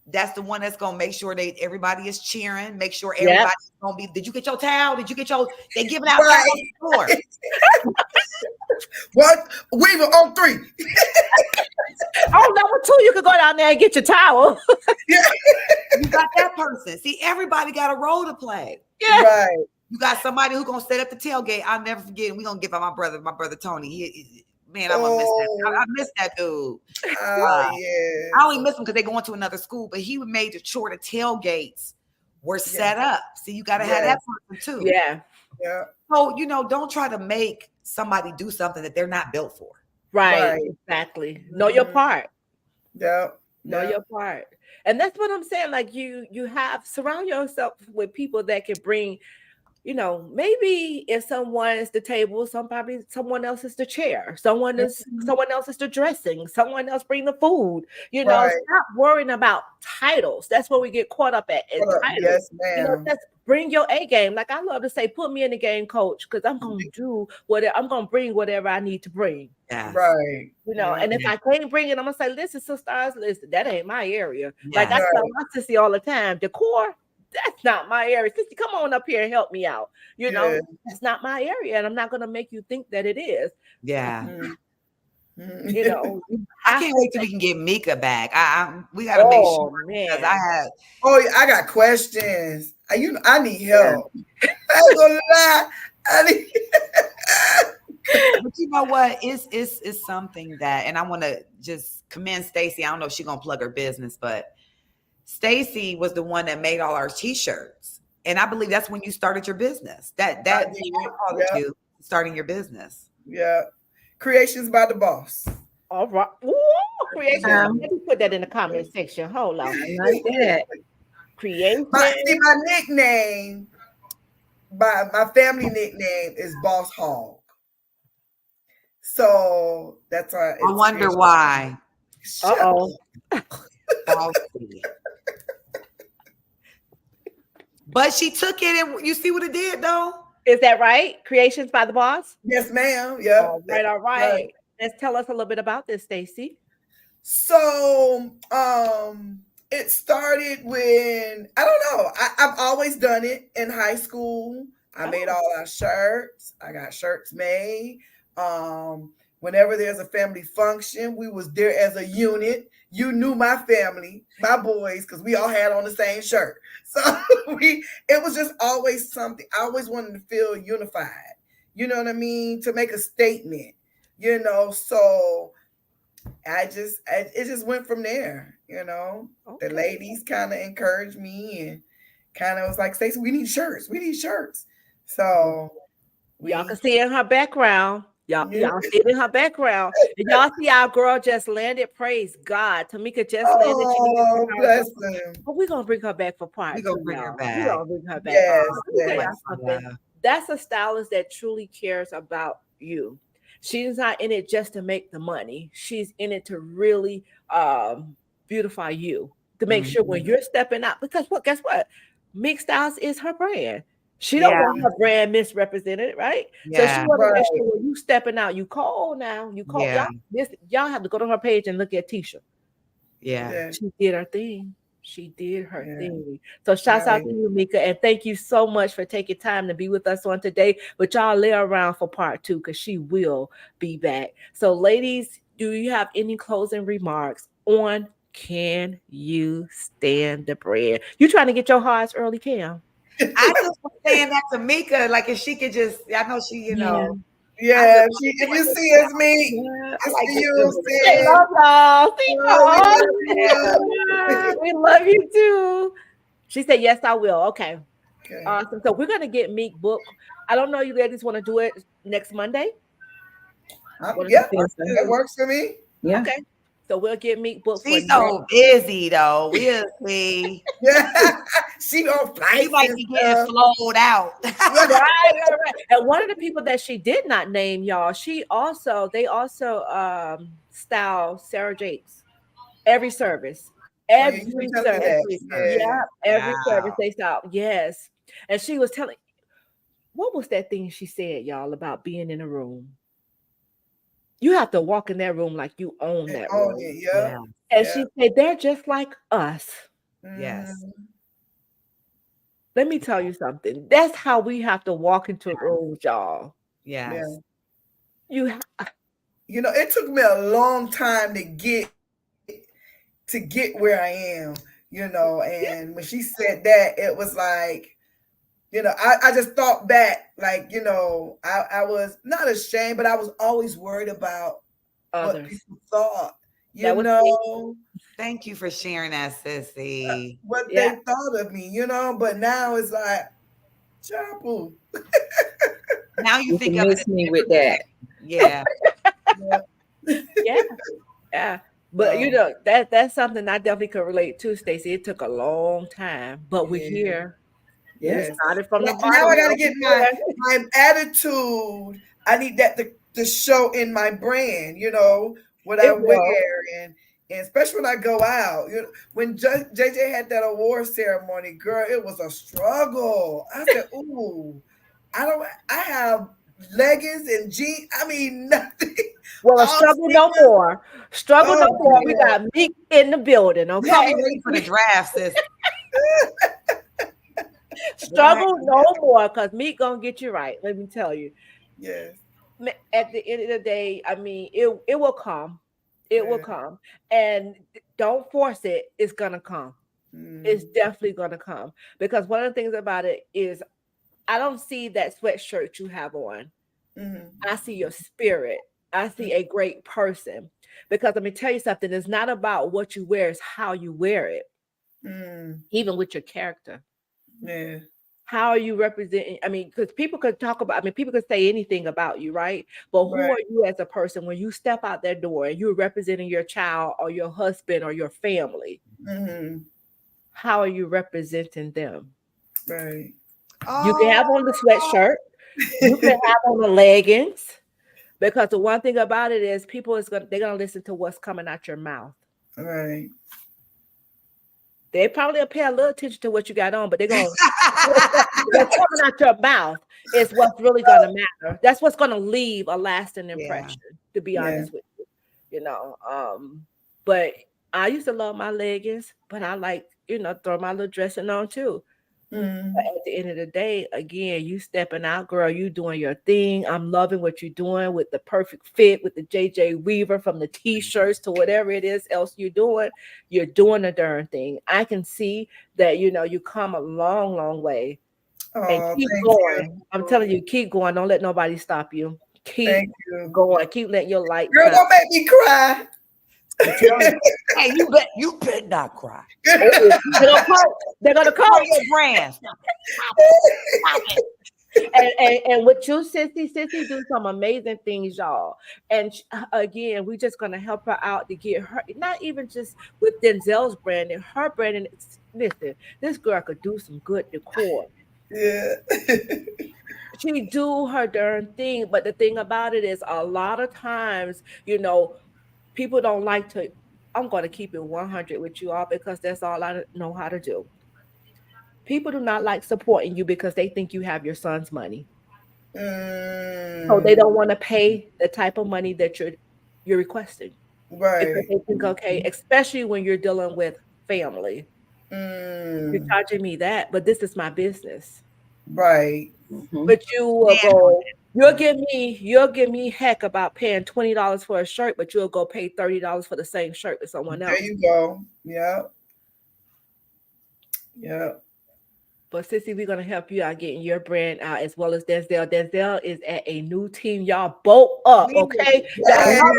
that's the one that's gonna make sure everybody is cheering, make sure everybody's gonna be. Did you get your towel? Did you get your? They giving out towels on the floor.
What? We were on 3.
Oh, number 2, you could go down there and get your towel.
You got that person. See, everybody got a role to play.
Yeah.
Right.
You got somebody who's gonna set up the tailgate. I'll never forget. We're gonna give out my brother Tony. Man, I'm gonna miss that. I miss that dude.
Yeah.
I only miss him because they going to another school, but he made sure the tailgates were set up. See, you gotta have that person too.
Yeah.
Yeah.
So, don't try to make somebody do something that they're not built for.
Right. Exactly. Know your part.
Yeah.
Know your part. And that's what I'm saying. Like you have surround yourself with people that can bring, maybe if someone is the table, someone else is the chair, someone else is the dressing, someone else bring the food. Stop worrying about titles. That's where we get caught up at. Titles.
Yes, ma'am.
Just bring your A game. Like I love to say, put me in the game, coach, because I'm gonna do I'm gonna bring whatever I need to bring.
Yeah.
Right.
And if I can't bring it, I'm gonna say, listen, sisters, listen, that ain't my area. Like I tell my sissy all the time, decor, that's not my area. Sissy, come on up here and help me out. That's not my area, and I'm not gonna make you think that it is.
Yeah.
I
can't wait till we can get Mika back. We gotta make sure because
I got questions. I need help. I ain't gonna lie.
But you know what? It's something that, and I want to just commend Stacey. I don't know if she's gonna plug her business, but Stacey was the one that made all our t-shirts. And I believe that's when you started your business. That you starting your business.
Yeah. Creations by the Boss.
All right. Ooh, creation. Let me put that in the comment section. Hold on.
Like that.
Creation. My nickname, my family nickname is Boss Hog. So that's why.
I wonder why.
Uh-oh.
But she took it, and you see what it did, though.
Is that right? Creations by the Boss?
Yes, ma'am. Yeah.
All right. Let's tell us a little bit about this, Stacey.
So, it started when I don't know. I've always done it in high school. I made all our shirts. I got shirts made. Whenever there's a family function, we was there as a unit. You knew my family, my boys, because we all had on the same shirt. So it was just always something. I always wanted to feel unified. You know what I mean? To make a statement. So it just went from there. Okay. The ladies kind of encouraged me and kind of was like, Stacey, we need shirts. So
y'all can see in her background. Y'all see it in her background. And y'all see our girl just landed. Praise God. Tamika just landed.
Oh, bless them.
But we're going to bring her back for part 2.
We're going to bring her back.
We're going to bring her back.
Yes.
That's a stylist that truly cares about you. She's not in it just to make the money. She's in it to really beautify you, to make sure when you're stepping out. Because guess what? Meek Styles is her brand. She don't
Yeah.
want her brand misrepresented, right? So she
Yeah.
want to make
Right.
sure when you stepping out, you call now. You call
Yeah.
y'all. Y'all have to go to her page and look at Tisha.
Yeah.
Yeah.
She did her thing. She did her
Yeah.
thing. So shouts out
Right.
to you, Mika, and thank you so much for taking time to be with us on today. But y'all lay around for part 2 because she will be back. So, ladies, do you have any closing remarks on Can You Stand the Bread? You trying to get your hearts early, Cam?
I just was saying that to Mika, like if she could just, I know she,
Yeah.
I just
Yeah.
want
If
to
you
just,
see us meet,
yeah, I
it's
like
for
this
you,
little
They
sis.
love y'all. See,
Oh, we
oh,
love you.
we love you too. She said, "Yes, I will." Okay,
Okay.
awesome. So we're gonna get Meek book. I don't know, you ladies want to do it next Monday? Want to
Yeah,
do part
that
two?
works for me.
Yeah.
Okay, so we'll get Meek book for
she's
next.
so busy though. We'll see.
Yeah. She on
She
flights
might
and
be getting
stuff.
flowed out.
Right, right. And one of the people that she did not name, y'all, they also style Sarah Jakes every service.
Oh yeah, you were
Every
telling me
service.
that.
Every
Yeah,
service.
Yeah.
every service
Wow.
they style. Yes. And she was telling, what was that thing she said, y'all, about being in a room? You have to walk in that room like you own
And
that
on
room.
it, yeah.
Yeah.
And
Yeah.
she said, they're just like us.
Yes.
Mhm.
Let me tell you something. That's how we have to walk into rooms, y'all.
Yeah.
Yes.
You
You know, it took me a long time to get where I am, and when she said that, it was like, I just thought back, like, I was not ashamed, but I was always worried about what
others.
people thought,
That was me.
Thank you for sharing that, Sissy.
what
Yeah.
they thought of me. But now it's like, chapel.
Now you
You
think
can
of it
miss
in a
me with
different
that.
perspective. Yeah.
Yeah. Yeah. But
So,
that's something I definitely could relate to, Stacey. It took a long time, but we're
yeah,
here. We
yes.
started from the
Now
bottom.
I got to
Now
get
we're here.
my attitude. I need that to show in my brand. What I
It will.
wear, and especially when I go out. When JJ had that award ceremony, girl, it was a struggle. I said, "Ooh, I have leggings and jeans. I mean, nothing.
Well,
All
struggle no
sneakers.
more. Struggle
Oh
no more. We
Lord,
got Meek in the building,
We're gonna
okay?
be ready for the draft, sis. Go ahead.
Struggle no more, because Meek gonna get you right. Let me tell you.
yes,
At the end of the day, I mean, it will come. It will
yeah.
come. And don't force it. It's gonna come. It's
Mm,
definitely gonna come. Because one of the things about it is I don't see that sweatshirt you have on.
mm,
I see your spirit. I see a great person. Because let me tell you something, it's not about what you wear, it's how you wear it,
mm,
even with your character.
yeah,
How are you representing? I mean, because people could talk about, I mean, people could say anything about you, right? But who
right.
are you as a person when you step out that door and you're representing your child or your husband or your family?
Mm,
How are you representing them?
right.
You can have on the
Oh,
sweatshirt, you can have on the leggings, because the one thing about it is people they're gonna listen to what's coming out your mouth.
Right.
They probably will pay a little attention to what you got on, but they're gonna what's coming out your mouth is what's really gonna matter. That's what's gonna leave a lasting
yeah.
impression, to be
Yeah.
honest with you. You know, but I used to love my leggings, but I like, throw my little dressing on too. But
Mm,
at the end of the day, again, you stepping out, girl, you doing your thing. I'm loving what you're doing with the perfect fit, with the JJ Weaver, from the t-shirts to whatever it is else you're doing. You're doing a darn thing. I can see that, you come a long, long way, and
oh,
keep
thank
going. I'm
you.
telling you, keep going. Don't let nobody stop you. Keep
Thank you.
going. Keep letting your light
Girl,
shine.
don't make me cry.
I'm telling you. Hey, you bet not cry.
Oh, they're gonna coach. They're gonna
Support
coach.
your brand. Stop it. Stop it.
And with you, Sissy do some amazing things, y'all. And again, we're just gonna help her out to get her, not even just with Denzel's branding, her branding. Listen, this girl could do some good decor.
Yeah.
She do her darn thing, but the thing about it is, a lot of times, people don't like to. I'm gonna keep it 100 with you all because that's all I know how to do. People do not like supporting you because they think you have your son's money. So they
Mm,
don't want to pay the type of money that you're requesting because
right.
they think, okay, especially when you're dealing with family, you're
Mm,
charging me that, but this is my business.
right.
But you will
Stand on
go, you'll give me heck about paying $20 for a shirt, but you'll go pay $30 for the same shirt with someone
There
else.
you go. Yep. Yep.
But Sissy, we're gonna help you out getting your brand out as well as Denzel. Denzel is at a new team. Y'all boat up, okay? Y'all
Yeah.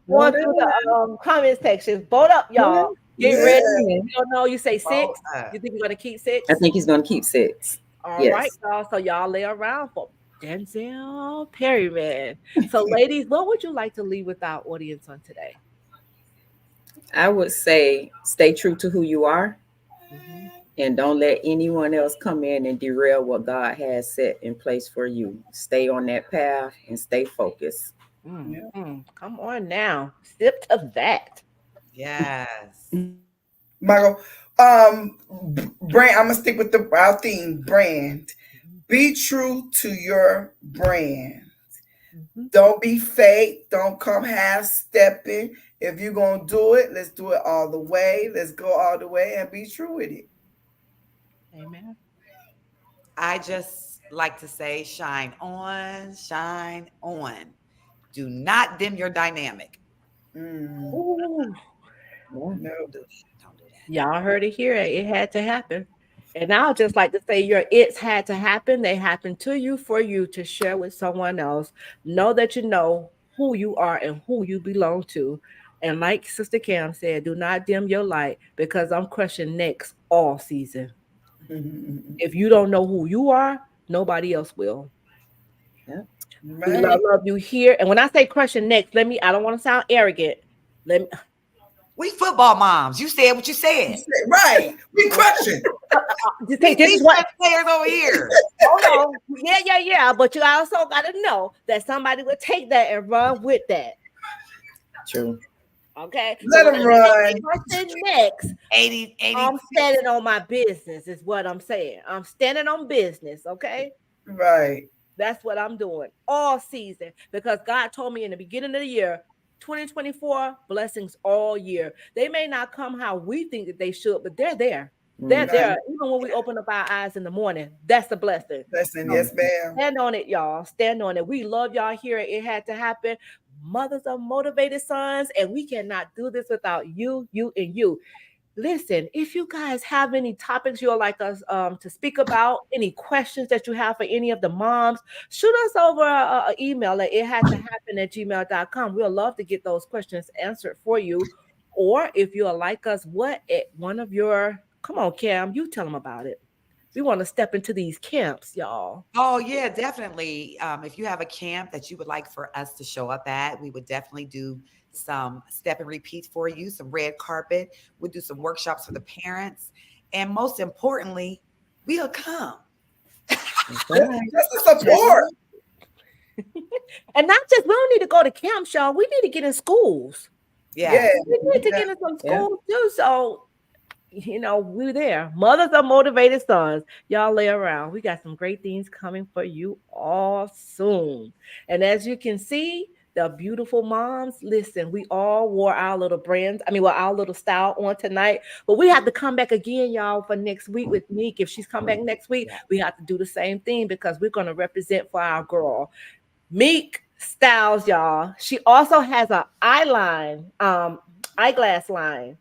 going through the comment sections. Boat up, y'all. Get
Yeah.
ready. You don't know. You say
Boat
6.
up.
You think you're gonna keep
I
6?
think he's going to keep 6.
All right,
Yes.
y'all. So y'all lay around for Denzel Perryman. So, ladies, what would you like to leave with our audience on today?
I would say stay true to who you are
Mhm.
and don't let anyone else come in and derail what God has set in place for you. Stay on that path and stay focused.
Come on now. Sip to that.
Yes.
Michael. Brand. I'm gonna stick with our theme. Brand. Be true to your brand.
Mhm.
Don't be fake. Don't come half stepping. If you're gonna do it, let's do it all the way. Let's go all the way and be true with it.
Amen.
I just like to say shine on, shine on. Do not dim your dynamic.
Mm,
Ooh.
Yeah.
no.
Don't do that. Don't do that.
Y'all heard it here. It had to happen. And I'll just like to say your it's had to happen. They happened to you for you to share with someone else. Know that you know who you are and who you belong to. And like Sister Cam said, do not dim your light because I'm crushing necks all season. If you don't know who you are, nobody else will.
Yeah.
We
Right.
love you here. And when I say crushing necks, I don't want to sound arrogant. Let me
We football moms. You said what you said.
Right. We crushing.
this is what
Defense players over here.
hold on. Yeah. But you also got to know that somebody will take that and run with that.
True.
Okay. So
Let
when
them
I say
run.
crushing necks,
80.
I'm standing on my business, is what I'm saying. I'm standing on business. Okay.
Right.
That's what I'm doing all season because God told me in the beginning of the year, 2024, blessings all year. They may not come how we think that they should, but they're there. They're
Mm.
there. Even when we open up our eyes in the morning, that's a blessing.
Listen,
So
yes, ma'am.
stand on it, y'all. Stand on it. We love y'all here. It had to happen. Mothers of motivated sons, and we cannot do this without you, and you. Listen, if you guys have any topics you'd like us to speak about, any questions that you have for any of the moms, shoot us over an email at it-had-to-happen@gmail.com. We'll love to get those questions answered for you. Or if you're like us, what at one of your, come on, Cam, you tell them about it. We want to step into these camps, y'all.
Oh, yeah, definitely. If you have a camp that you would like for us to show up at, we would definitely do some step and repeats for you, some red carpet. We'll do some workshops for the parents. And most importantly, we'll come.
Just the support.
And not just, we don't need to go to camps, y'all. We need to get in schools.
Yeah.
We need to get in some schools too. So, we're there. Mothers of motivated sons. Y'all lay around. We got some great things coming for you all soon. And as you can see, the beautiful moms, listen, we all wore our little brands. Our little style on tonight. But we have to come back again, y'all, for next week with Meek. If she's come back next week, we have to do the same thing because we're going to represent for our girl. Meek Styles, y'all. She also has an eyeglass line.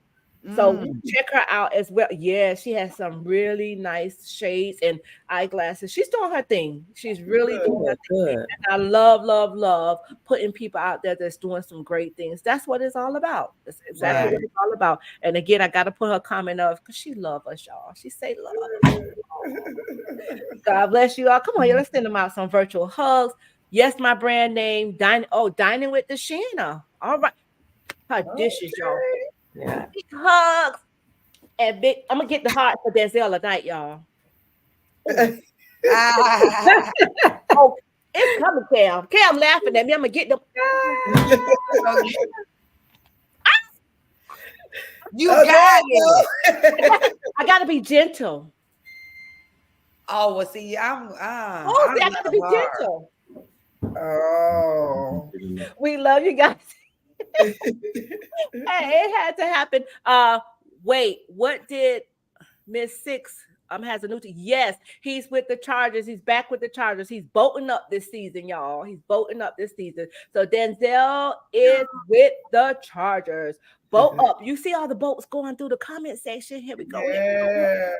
So check her out as well. Yeah, she has some really nice shades and eyeglasses. She's doing her thing. She's really doing her thing.
Good.
And I love putting people out there that's doing some great things. That's what it's all about. That's exactly what it's all about. And again, I got to put her comment of because she love us, y'all. She say love. God bless you all. Come on, let's send them out some virtual hugs. Yes, my brand name, Dining with the Shanna. All right. Her dishes, y'all.
Yeah.
Big hugs and big. I'm gonna get the heart for Denzel tonight, y'all. Oh, it's coming, Cam. Cam laughing at me. I'm gonna get them.
You got it.
I gotta be gentle.
Oh, well, see,
I
I'm
got
not
to be
hard.
gentle.
Oh.
We love you guys. Hey, it had to happen. Wait, what did Miss Six has a new team? Yes, he's with the Chargers. He's back with the Chargers. He's boating up this season, y'all. He's boating up this season. So Denzel is with the Chargers. Boat up. You see all the boats going through the comment section. Here we go.
Yeah.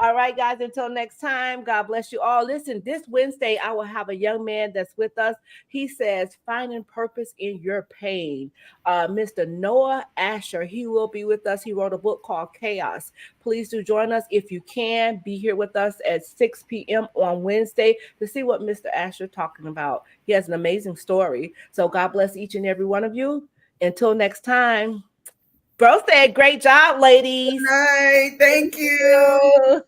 All right, guys, until next time, God bless you all. Listen, this Wednesday, I will have a young man that's with us. He says, finding purpose in your pain. Mr. Noah Asher, he will be with us. He wrote a book called Chaos. Please do join us if you can. Be here with us at 6 p.m. on Wednesday to see what Mr. Asher talking about. He has an amazing story. So God bless each and every one of you. Until next time. Bro said, great job, ladies.
Good night. Thank you.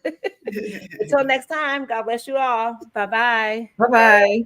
Until next time, God bless you all. Bye-bye.
Bye-bye.